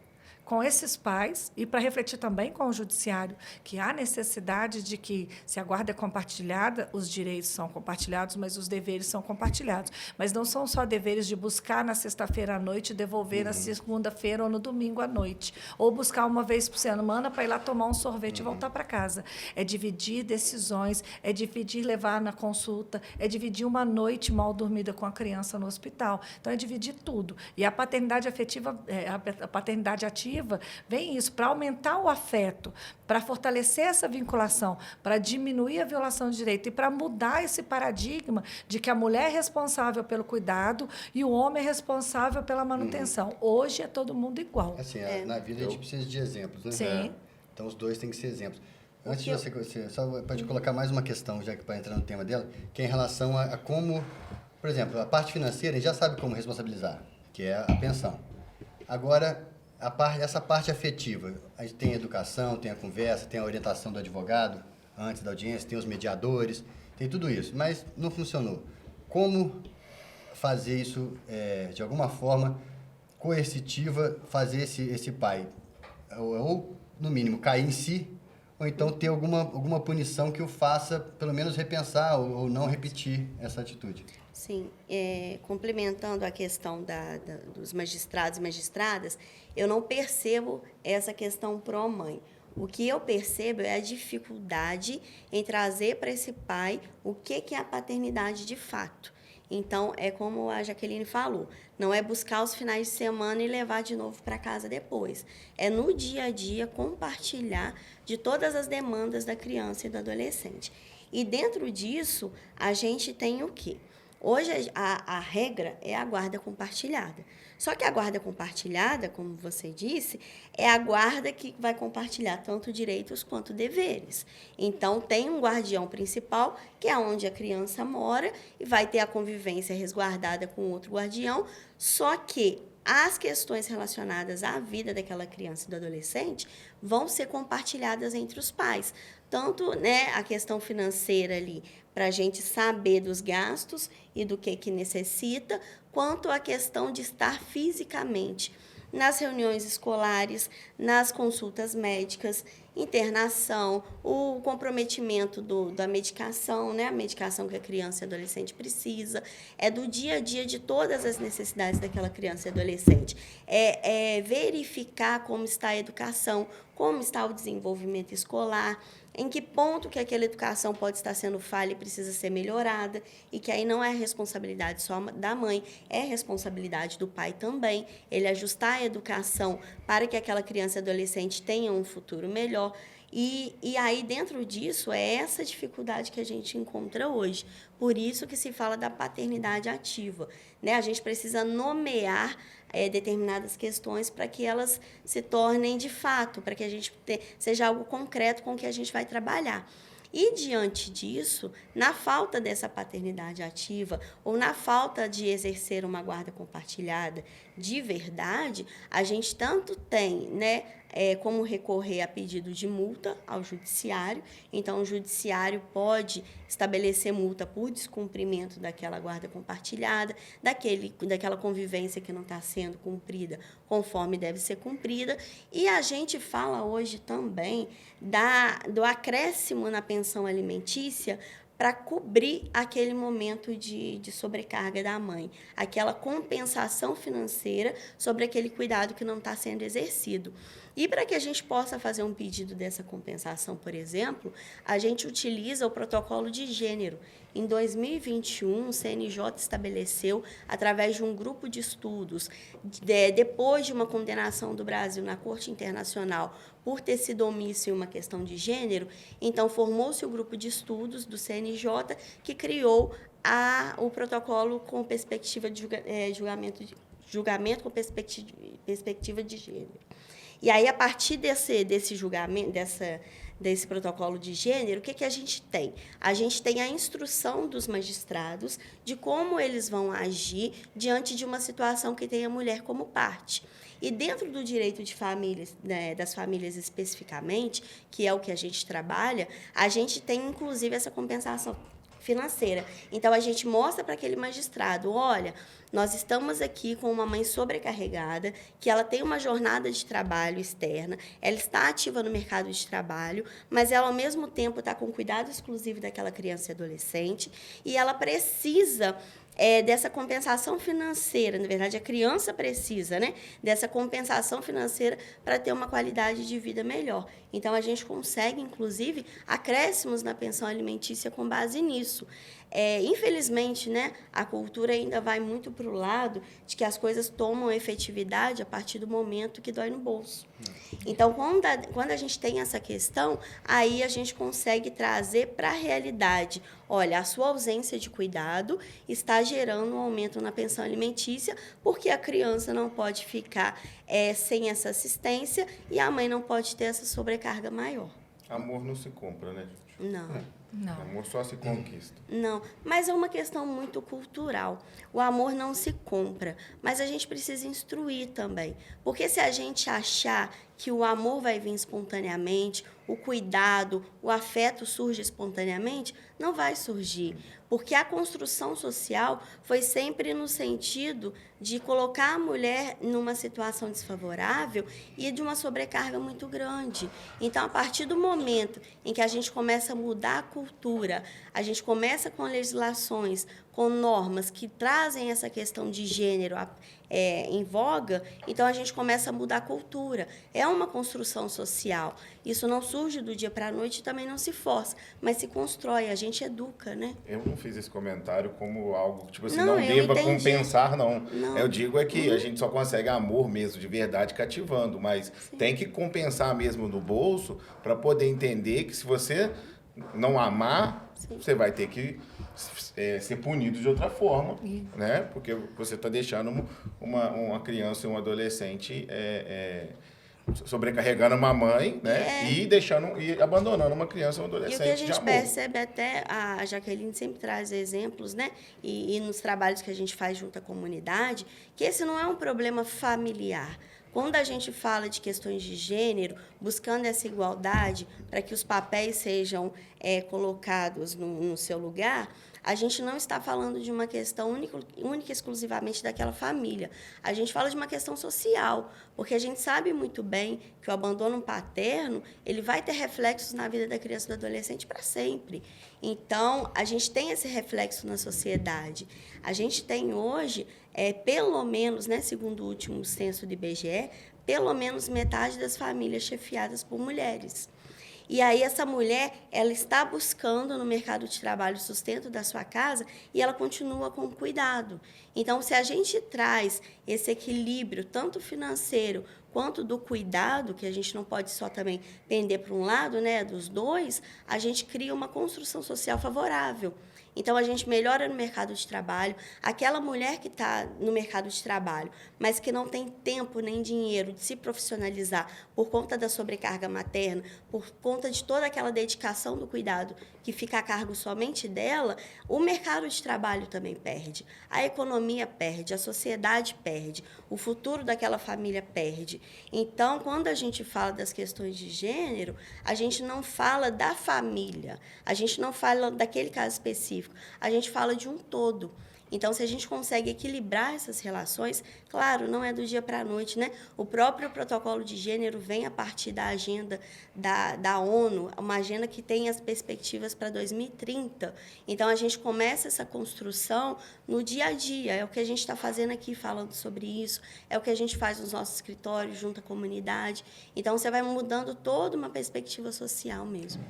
com esses pais e para refletir também com o judiciário que há necessidade de que, se a guarda é compartilhada, os direitos são compartilhados, mas os deveres são compartilhados. Mas não são só deveres de buscar na sexta-feira à noite e devolver na segunda-feira ou no domingo à noite, ou buscar uma vez por semana para ir lá tomar um sorvete e voltar para casa. É dividir decisões, é dividir levar na consulta, é dividir uma noite mal dormida com a criança no hospital. Então, é dividir tudo. E a paternidade afetiva, a paternidade ativa, vem isso, para aumentar o afeto, para fortalecer essa vinculação, para diminuir a violação de direito e para mudar esse paradigma de que a mulher é responsável pelo cuidado e o homem é responsável pela manutenção. Hoje é todo mundo igual. Assim, na vida a gente precisa de exemplos, né? Sim. Então, os dois têm que ser exemplos. Antes de você só pode colocar mais uma questão, já que para entrar no tema dela, que é em relação a como, por exemplo, a parte financeira, a gente já sabe como responsabilizar, que é a pensão. Agora, essa parte afetiva, a gente tem a educação, tem a conversa, tem a orientação do advogado antes da audiência, tem os mediadores, tem tudo isso, mas não funcionou. Como fazer isso, de alguma forma, coercitiva, fazer esse pai, ou, no mínimo, cair em si, ou então ter alguma punição que o faça, pelo menos, repensar ou não repetir essa atitude? Sim, complementando a questão dos magistrados e magistradas, eu não percebo essa questão pró-mãe. O que eu percebo é a dificuldade em trazer para esse pai o que é a paternidade de fato. Então, é como a Jaqueline falou, não é buscar os finais de semana e levar de novo para casa depois. É no dia a dia compartilhar de todas as demandas da criança e do adolescente. E dentro disso, a gente tem o quê? Hoje, a regra é a guarda compartilhada. Só que a guarda compartilhada, como você disse, é a guarda que vai compartilhar tanto direitos quanto deveres. Então, tem um guardião principal, que é onde a criança mora, e vai ter a convivência resguardada com outro guardião, só que as questões relacionadas à vida daquela criança e do adolescente vão ser compartilhadas entre os pais. Tanto, né, a questão financeira ali, para a gente saber dos gastos e do que necessita, quanto a questão de estar fisicamente nas reuniões escolares, nas consultas médicas, internação, o comprometimento da medicação, né? A medicação que a criança e adolescente precisa, é do dia a dia de todas as necessidades daquela criança e adolescente. É verificar como está a educação, como está o desenvolvimento escolar, em que ponto que aquela educação pode estar sendo falha e precisa ser melhorada, e que aí não é responsabilidade só da mãe, é responsabilidade do pai também, ele ajustar a educação para que aquela criança e adolescente tenha um futuro melhor. E aí, dentro disso, é essa dificuldade que a gente encontra hoje. Por isso que se fala da paternidade ativa, né? A gente precisa nomear determinadas questões para que elas se tornem de fato, para que a gente seja algo concreto com que a gente vai trabalhar. E, diante disso, na falta dessa paternidade ativa ou na falta de exercer uma guarda compartilhada de verdade, a gente tanto tem, né, como recorrer a pedido de multa ao judiciário. Então, o judiciário pode estabelecer multa por descumprimento daquela guarda compartilhada, daquela convivência que não está sendo cumprida conforme deve ser cumprida. E a gente fala hoje também do acréscimo na pensão alimentícia para cobrir aquele momento de sobrecarga da mãe, aquela compensação financeira sobre aquele cuidado que não está sendo exercido. E para que a gente possa fazer um pedido dessa compensação, por exemplo, a gente utiliza o protocolo de gênero. Em 2021, o CNJ estabeleceu, através de um grupo de estudos, depois de uma condenação do Brasil na Corte Internacional por ter sido omisso em uma questão de gênero, então formou-se o grupo de estudos do CNJ que criou o protocolo com perspectiva de julgamento com perspectiva de gênero. E aí, a partir desse julgamento, desse protocolo de gênero, o que a gente tem? A gente tem a instrução dos magistrados de como eles vão agir diante de uma situação que tem a mulher como parte. E dentro do direito de famílias, né, das famílias especificamente, que é o que a gente trabalha, a gente tem, inclusive, essa compensação financeira. Então, a gente mostra para aquele magistrado, olha, nós estamos aqui com uma mãe sobrecarregada, que ela tem uma jornada de trabalho externa, ela está ativa no mercado de trabalho, mas ela, ao mesmo tempo, está com cuidado exclusivo daquela criança e adolescente, e ela precisa dessa compensação financeira. Na verdade, a criança precisa, né, dessa compensação financeira para ter uma qualidade de vida melhor. Então, a gente consegue, inclusive, acréscimos na pensão alimentícia com base nisso. Infelizmente, né, a cultura ainda vai muito para o lado de que as coisas tomam efetividade a partir do momento que dói no bolso. Então, quando a gente tem essa questão, aí a gente consegue trazer para a realidade. Olha, a sua ausência de cuidado está gerando um aumento na pensão alimentícia, porque a criança não pode ficar sem essa assistência e a mãe não pode ter essa sobrecarga maior. Amor não se compra, né, gente? Não. Amor só se conquista. Não, mas é uma questão muito cultural. O amor não se compra, mas a gente precisa instruir também. Porque se a gente achar que o amor vai vir espontaneamente, o cuidado, o afeto surge espontaneamente, não vai surgir. Porque a construção social foi sempre no sentido de colocar a mulher numa situação desfavorável e de uma sobrecarga muito grande. Então, a partir do momento em que a gente começa a mudar a cultura, a gente começa com legislações, com normas que trazem essa questão de gênero em voga, então a gente começa a mudar a cultura. É uma construção social. Isso não surge do dia para a noite e também não se força, mas se constrói, a gente educa, né? Eu não fiz esse comentário como algo, tipo assim, Não, não eu deva entendi. compensar, não. Não. Eu digo é que a gente só consegue amor mesmo, de verdade, cativando, mas tem que compensar mesmo no bolso para poder entender que se você não amar, você vai ter que ser punido de outra forma, né? Porque você está deixando uma criança e um adolescente sobrecarregando uma mãe, né? E abandonando uma criança ou um adolescente de amor. E o que a gente percebe, até a Jaqueline sempre traz exemplos, né? E nos trabalhos que a gente faz junto à comunidade, que esse não é um problema familiar. Quando a gente fala de questões de gênero, buscando essa igualdade para que os papéis sejam colocados no seu lugar, a gente não está falando de uma questão única e exclusivamente daquela família. A gente fala de uma questão social, porque a gente sabe muito bem que o abandono paterno ele vai ter reflexos na vida da criança e do adolescente para sempre. Então, a gente tem esse reflexo na sociedade. A gente tem hoje, pelo menos, né, segundo o último censo do IBGE, pelo menos metade das famílias chefiadas por mulheres. E aí essa mulher, ela está buscando no mercado de trabalho o sustento da sua casa e ela continua com o cuidado. Então, se a gente traz esse equilíbrio, tanto financeiro quanto do cuidado, que a gente não pode só também pender para um lado, né, dos dois, a gente cria uma construção social favorável. Então, a gente melhora no mercado de trabalho. Aquela mulher que está no mercado de trabalho, mas que não tem tempo nem dinheiro de se profissionalizar por conta da sobrecarga materna, por conta de toda aquela dedicação do cuidado que fica a cargo somente dela, o mercado de trabalho também perde. A economia perde, a sociedade perde, o futuro daquela família perde. Então, quando a gente fala das questões de gênero, a gente não fala da família, a gente não fala daquele caso específico, a gente fala de um todo. Então, se a gente consegue equilibrar essas relações, claro, não é do dia para a noite, né? O próprio protocolo de gênero vem a partir da agenda da ONU, uma agenda que tem as perspectivas para 2030. Então, a gente começa essa construção no dia a dia. É o que a gente está fazendo aqui, falando sobre isso. É o que a gente faz nos nossos escritórios, junto à comunidade. Então, você vai mudando toda uma perspectiva social mesmo.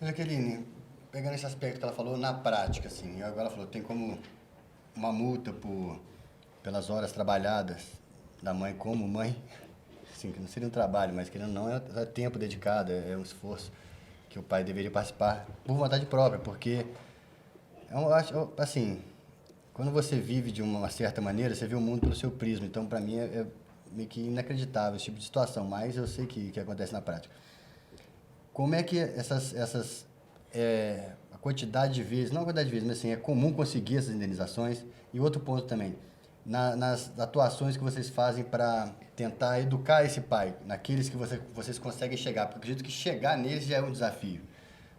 Jaqueline, pegando esse aspecto que ela falou na prática, assim, agora ela falou, tem como uma multa pelas horas trabalhadas da mãe como mãe, assim, que não seria um trabalho, mas querendo ou não, é tempo dedicado, é um esforço que o pai deveria participar por vontade própria, porque, eu acho, assim, quando você vive de uma certa maneira, você vê o mundo pelo seu prisma, então, para mim, é meio que inacreditável esse tipo de situação, mas eu sei que acontece na prática. Como é que a quantidade de vezes, não a quantidade de vezes, mas assim, é comum conseguir essas indenizações? E outro ponto também, nas atuações que vocês fazem para tentar educar esse pai, naqueles que vocês conseguem chegar, porque eu acredito que chegar neles já é um desafio.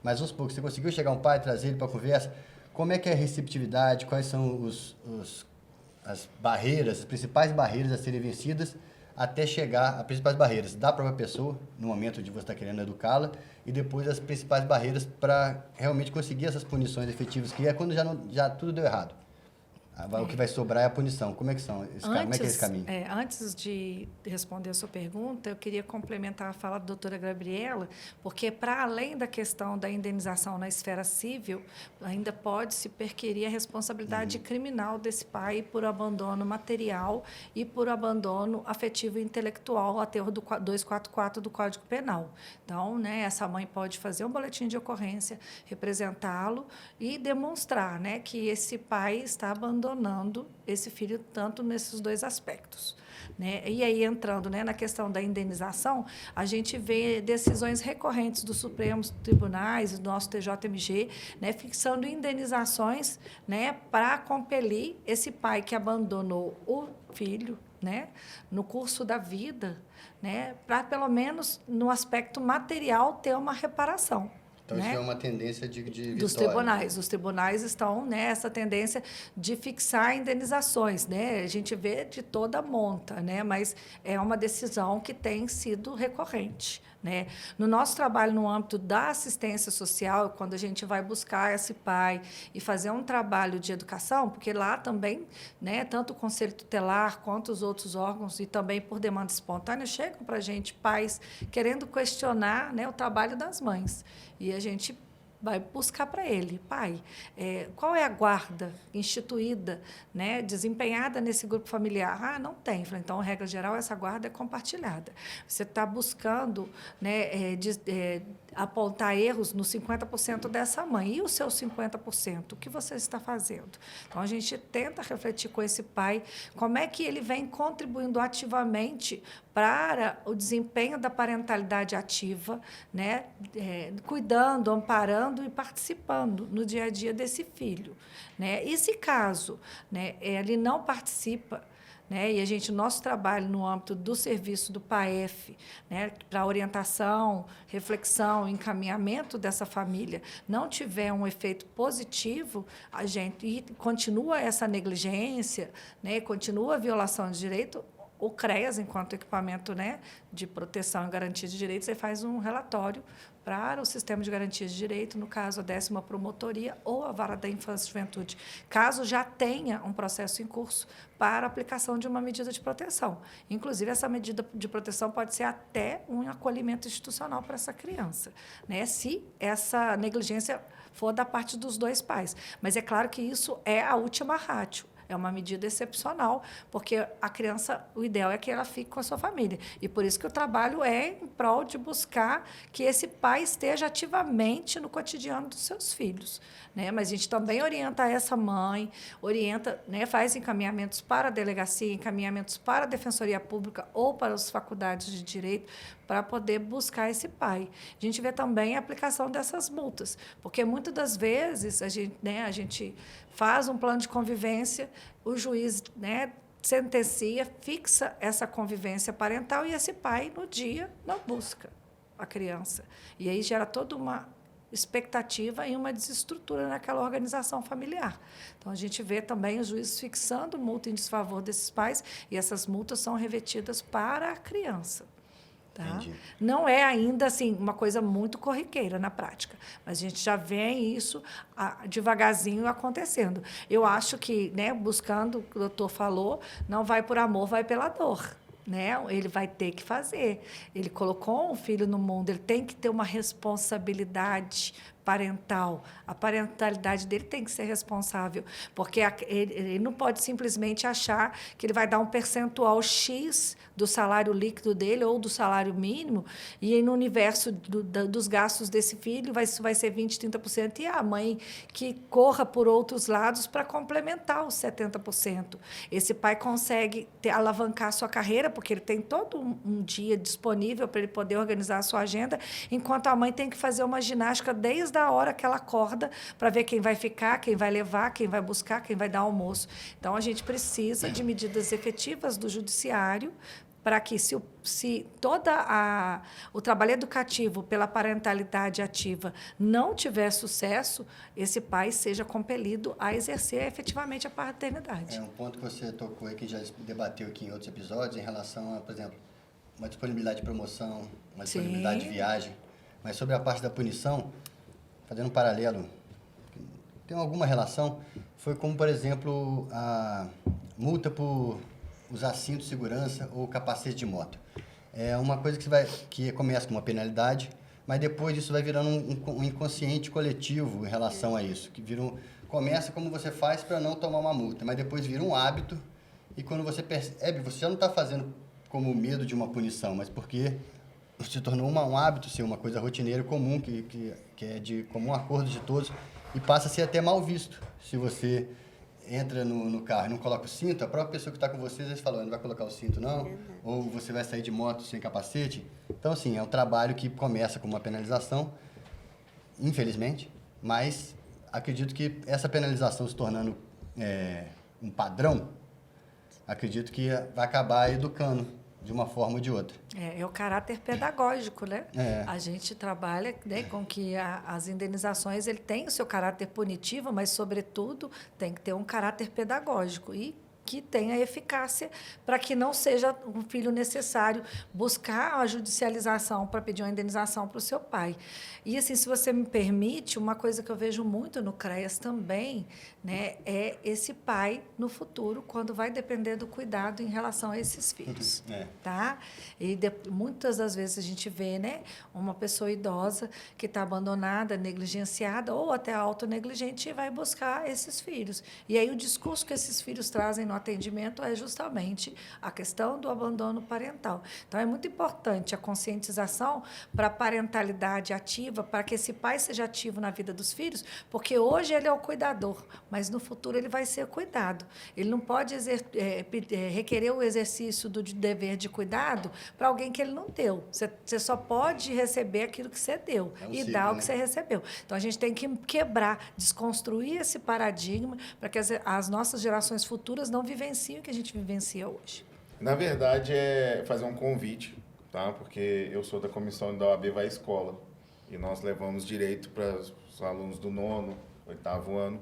Mas vamos supor que você conseguiu chegar um pai, trazer ele para a conversa, como é que é a receptividade, quais são as barreiras, as principais barreiras a serem vencidas até chegar às principais barreiras da própria pessoa, no momento de você estar querendo educá-la, e depois as principais barreiras para realmente conseguir essas punições efetivas, que é quando já tudo deu errado. O que vai sobrar é a punição. Como é que são? Como é que é esse caminho? Antes de responder a sua pergunta, eu queria complementar a fala da doutora Gabriela, porque, para além da questão da indenização na esfera civil, ainda pode-se perquirir a responsabilidade criminal desse pai por abandono material e por abandono afetivo e intelectual, aterro do 244 do Código Penal. Então, né, essa mãe pode fazer um boletim de ocorrência, representá-lo e demonstrar, né, que esse pai está abandonando esse filho tanto nesses dois aspectos, né? E aí, entrando, né, na questão da indenização, a gente vê decisões recorrentes dos Supremos Tribunais, do nosso TJMG, né, fixando indenizações, né, para compelir esse pai que abandonou o filho, né, no curso da vida, né, para, pelo menos, no aspecto material, ter uma reparação. Então, né? Isso é uma tendência de vitória. Dos tribunais. Os tribunais estão nessa tendência de fixar indenizações, né? A gente vê de toda a monta, né? Mas é uma decisão que tem sido recorrente, né? No nosso trabalho no âmbito da assistência social, quando a gente vai buscar esse pai e fazer um trabalho de educação, porque lá também, né, tanto o Conselho Tutelar quanto os outros órgãos, e também por demanda espontânea, chegam para a gente pais querendo questionar, né, o trabalho das mães. E a gente vai buscar para ele, pai, qual é a guarda instituída, né, desempenhada nesse grupo familiar? Ah, não tem. Falei, então, regra geral, essa guarda é compartilhada. Você está buscando, né, apontar erros no 50% dessa mãe. E os seus 50%? O que você está fazendo? Então, a gente tenta refletir com esse pai como é que ele vem contribuindo ativamente para o desempenho da parentalidade ativa, né, cuidando, amparando e participando no dia a dia desse filho, né? E se caso, né, ele não participa, né, e nosso trabalho no âmbito do serviço do PAEF, né, para orientação, reflexão, encaminhamento dessa família, não tiver um efeito positivo, e continua essa negligência, né, continua a violação de direito, o CREAS, enquanto equipamento, né, de proteção e garantia de direitos, você faz um relatório para o Sistema de Garantias de Direito, no caso, a 10ª Promotoria ou a Vara da Infância e Juventude, caso já tenha um processo em curso para a aplicação de uma medida de proteção. Inclusive, essa medida de proteção pode ser até um acolhimento institucional para essa criança, né, se essa negligência for da parte dos dois pais. Mas é claro que isso é a última ratio. É uma medida excepcional, porque a criança, o ideal é que ela fique com a sua família. E por isso que o trabalho é em prol de buscar que esse pai esteja ativamente no cotidiano dos seus filhos, né? Mas a gente também orienta essa mãe, orienta, né, faz encaminhamentos para a delegacia, encaminhamentos para a Defensoria Pública ou para as faculdades de direito, para poder buscar esse pai. A gente vê também a aplicação dessas multas, porque muitas das vezes a gente faz um plano de convivência, o juiz, né, sentencia, fixa essa convivência parental e esse pai, no dia, não busca a criança. E aí gera toda uma expectativa e uma desestrutura naquela organização familiar. Então, a gente vê também os juízes fixando multa em desfavor desses pais e essas multas são revetidas para a criança. Tá? Não é ainda assim uma coisa muito corriqueira na prática, mas a gente já vê isso devagarzinho acontecendo. Eu acho que, né, buscando o que o doutor falou, não vai por amor, vai pela dor. Né? Ele vai ter que fazer. Ele colocou um filho no mundo, ele tem que ter uma responsabilidade parental. A parentalidade dele tem que ser responsável, porque ele não pode simplesmente achar que ele vai dar um percentual X do salário líquido dele ou do salário mínimo, e no universo dos gastos desse filho isso vai ser 20%, 30%, e a mãe que corra por outros lados para complementar os 70%. Esse pai consegue alavancar a sua carreira, porque ele tem todo um dia disponível para ele poder organizar a sua agenda, enquanto a mãe tem que fazer uma ginástica desde a hora que ela acorda para ver quem vai ficar, quem vai levar, quem vai buscar, quem vai dar almoço. Então, a gente precisa de medidas efetivas do judiciário para que, se o trabalho educativo pela parentalidade ativa não tiver sucesso, esse pai seja compelido a exercer efetivamente a paternidade. É um ponto que você tocou aí, que já debateu aqui em outros episódios, em relação a, por exemplo, uma disponibilidade de promoção, uma disponibilidade de viagem. Mas sobre a parte da punição, fazendo um paralelo, tem alguma relação, foi como, por exemplo, a multa por usar cinto de segurança ou capacete de moto. É uma coisa que começa com uma penalidade, mas depois isso vai virando um inconsciente coletivo em relação a isso, que começa como você faz para não tomar uma multa, mas depois vira um hábito, e quando você percebe, você já não está fazendo como medo de uma punição, mas porque se tornou um hábito, uma coisa rotineira comum, que é de comum acordo de todos, e passa a ser até mal visto. Se você entra no carro e não coloca o cinto, a própria pessoa que está com você, às vezes fala, não vai colocar o cinto não, ou você vai sair de moto sem capacete. Então, assim, é um trabalho que começa com uma penalização, infelizmente, mas acredito que essa penalização se tornando um padrão, acredito que vai acabar educando de uma forma ou de outra. É o caráter pedagógico, né? A gente trabalha, né, com que as indenizações ele tem o seu caráter punitivo, mas, sobretudo, tem que ter um caráter pedagógico. E que tenha eficácia para que não seja um filho necessário buscar a judicialização para pedir uma indenização para o seu pai. E, assim, se você me permite, uma coisa que eu vejo muito no CREAS também, né, é esse pai, no futuro, quando vai depender do cuidado em relação a esses filhos. Tá? E muitas das vezes a gente vê, né, uma pessoa idosa que está abandonada, negligenciada ou até autonegligente e vai buscar esses filhos. E aí o discurso que esses filhos trazem no atendimento é justamente a questão do abandono parental. Então, é muito importante a conscientização para a parentalidade ativa, para que esse pai seja ativo na vida dos filhos, porque hoje ele é o cuidador, mas no futuro ele vai ser cuidado. Ele não pode requerer o exercício do dever de cuidado para alguém que ele não deu. Você só pode receber aquilo que você deu e dar o que você recebeu. Então, a gente tem que quebrar, desconstruir esse paradigma para que as nossas gerações futuras não vivenciem o que a gente vivencia hoje. Na verdade, é fazer um convite, tá? Porque eu sou da comissão da OAB Vai Escola e nós levamos direito para os alunos do 9º, 8º ano.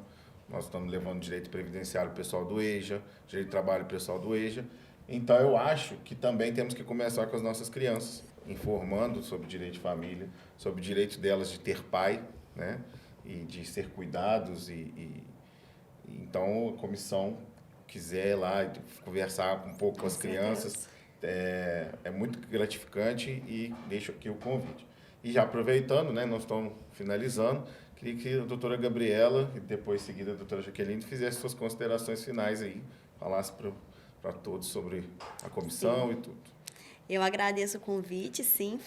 Nós estamos levando direito previdenciário para o pessoal do EJA, direito de trabalho para o pessoal do EJA. Então, eu acho que também temos que começar com as nossas crianças, informando sobre direito de família, sobre o direito delas de ter pai, né? E de ser cuidados. Então, a comissão quiser ir lá conversar um pouco com as crianças, é muito gratificante e deixo aqui o convite. E já aproveitando, né, nós estamos finalizando, queria que a doutora Gabriela, e depois seguida a doutora Jaqueline, fizesse suas considerações finais aí, falasse para todos sobre a comissão e tudo. Eu agradeço o convite, sim,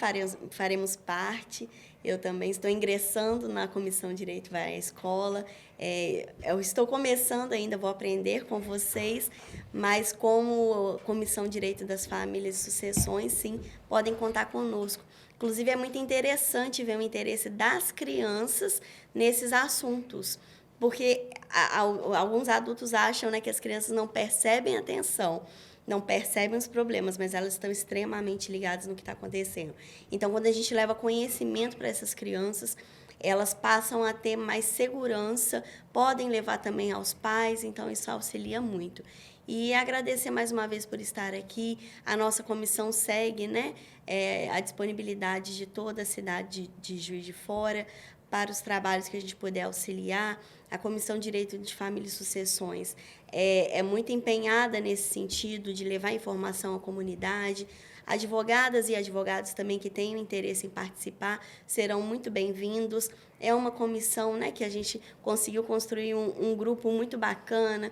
faremos parte. Eu também estou ingressando na Comissão de Direito Vai à Escola. Eu estou começando ainda, vou aprender com vocês, mas como Comissão de Direito das Famílias e Sucessões, sim, podem contar conosco. Inclusive, é muito interessante ver o interesse das crianças nesses assuntos, porque alguns adultos acham, né, que as crianças não percebem a atenção, não percebem os problemas, mas elas estão extremamente ligadas no que está acontecendo. Então, quando a gente leva conhecimento para essas crianças, elas passam a ter mais segurança, podem levar também aos pais, então isso auxilia muito. E agradecer mais uma vez por estar aqui. A nossa comissão segue, né, a disponibilidade de toda a cidade de Juiz de Fora para os trabalhos que a gente puder auxiliar. A Comissão de Direito de Família e Sucessões é muito empenhada nesse sentido de levar informação à comunidade. Advogadas e advogados também que tenham interesse em participar serão muito bem-vindos. É uma comissão, né, que a gente conseguiu construir um grupo muito bacana,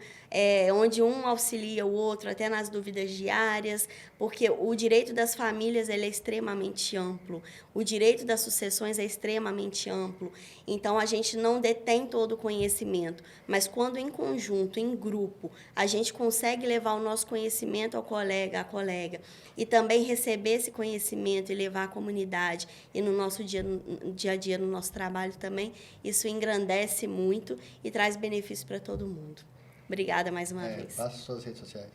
onde um auxilia o outro até nas dúvidas diárias, porque o direito das famílias ele é extremamente amplo, o direito das sucessões é extremamente amplo. Então, a gente não detém todo o conhecimento, mas quando em conjunto, em grupo, a gente consegue levar o nosso conhecimento ao colega, à colega, e também receber esse conhecimento e levar à comunidade e no nosso dia a dia, no nosso trabalho também, isso engrandece muito e traz benefício para todo mundo. Obrigada mais uma vez. Passa suas redes sociais.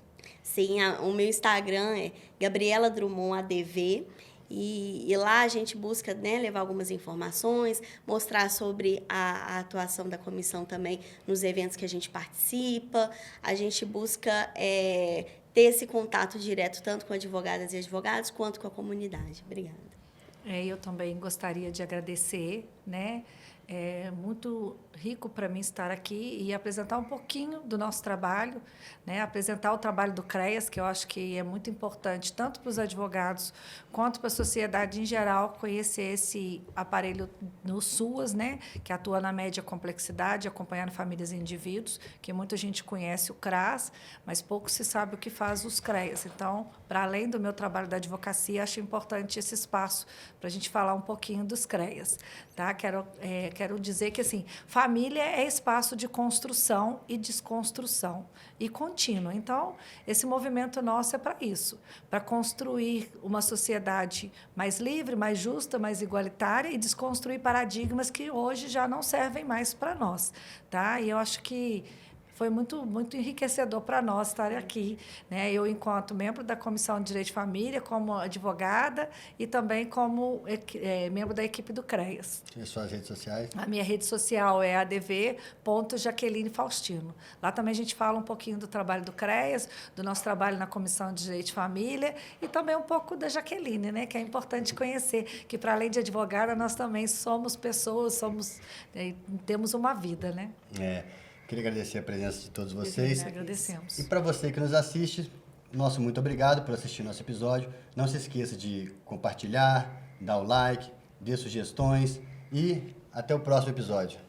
Sim, o meu Instagram é Gabriela Drummond ADV, e lá a gente busca, né, levar algumas informações, mostrar sobre a atuação da comissão também nos eventos que a gente participa. A gente busca ter esse contato direto tanto com advogadas e advogados quanto com a comunidade. Obrigada. Eu também gostaria de agradecer, né? É muito rico para mim estar aqui e apresentar um pouquinho do nosso trabalho, né? Apresentar o trabalho do CREAS, que eu acho que é muito importante, tanto para os advogados quanto para a sociedade em geral, conhecer esse aparelho no SUAS, né? Que atua na média complexidade, acompanhando famílias e indivíduos, que muita gente conhece o CRAS, mas pouco se sabe o que faz os CREAS. Então, para além do meu trabalho da advocacia, acho importante esse espaço para a gente falar um pouquinho dos CREAS. Tá? Quero dizer que assim, família é espaço de construção e desconstrução e contínua. Então, esse movimento nosso é para isso, para construir uma sociedade mais livre, mais justa, mais igualitária e desconstruir paradigmas que hoje já não servem mais para nós. Tá? E eu acho que foi muito, muito enriquecedor para nós estar aqui, né? Eu, enquanto membro da Comissão de Direito de Família, como advogada e também como membro da equipe do CREAS. E as suas redes sociais? A minha rede social é adv.Jaqueline Faustino. Lá também a gente fala um pouquinho do trabalho do CREAS, do nosso trabalho na Comissão de Direito de Família e também um pouco da Jaqueline, né? Que é importante conhecer, que para além de advogada, nós também somos pessoas, temos uma vida, né? Queria agradecer a presença de todos vocês. Agradecemos. E para você que nos assiste, nosso muito obrigado por assistir nosso episódio. Não se esqueça de compartilhar, dar o like, dê sugestões e até o próximo episódio.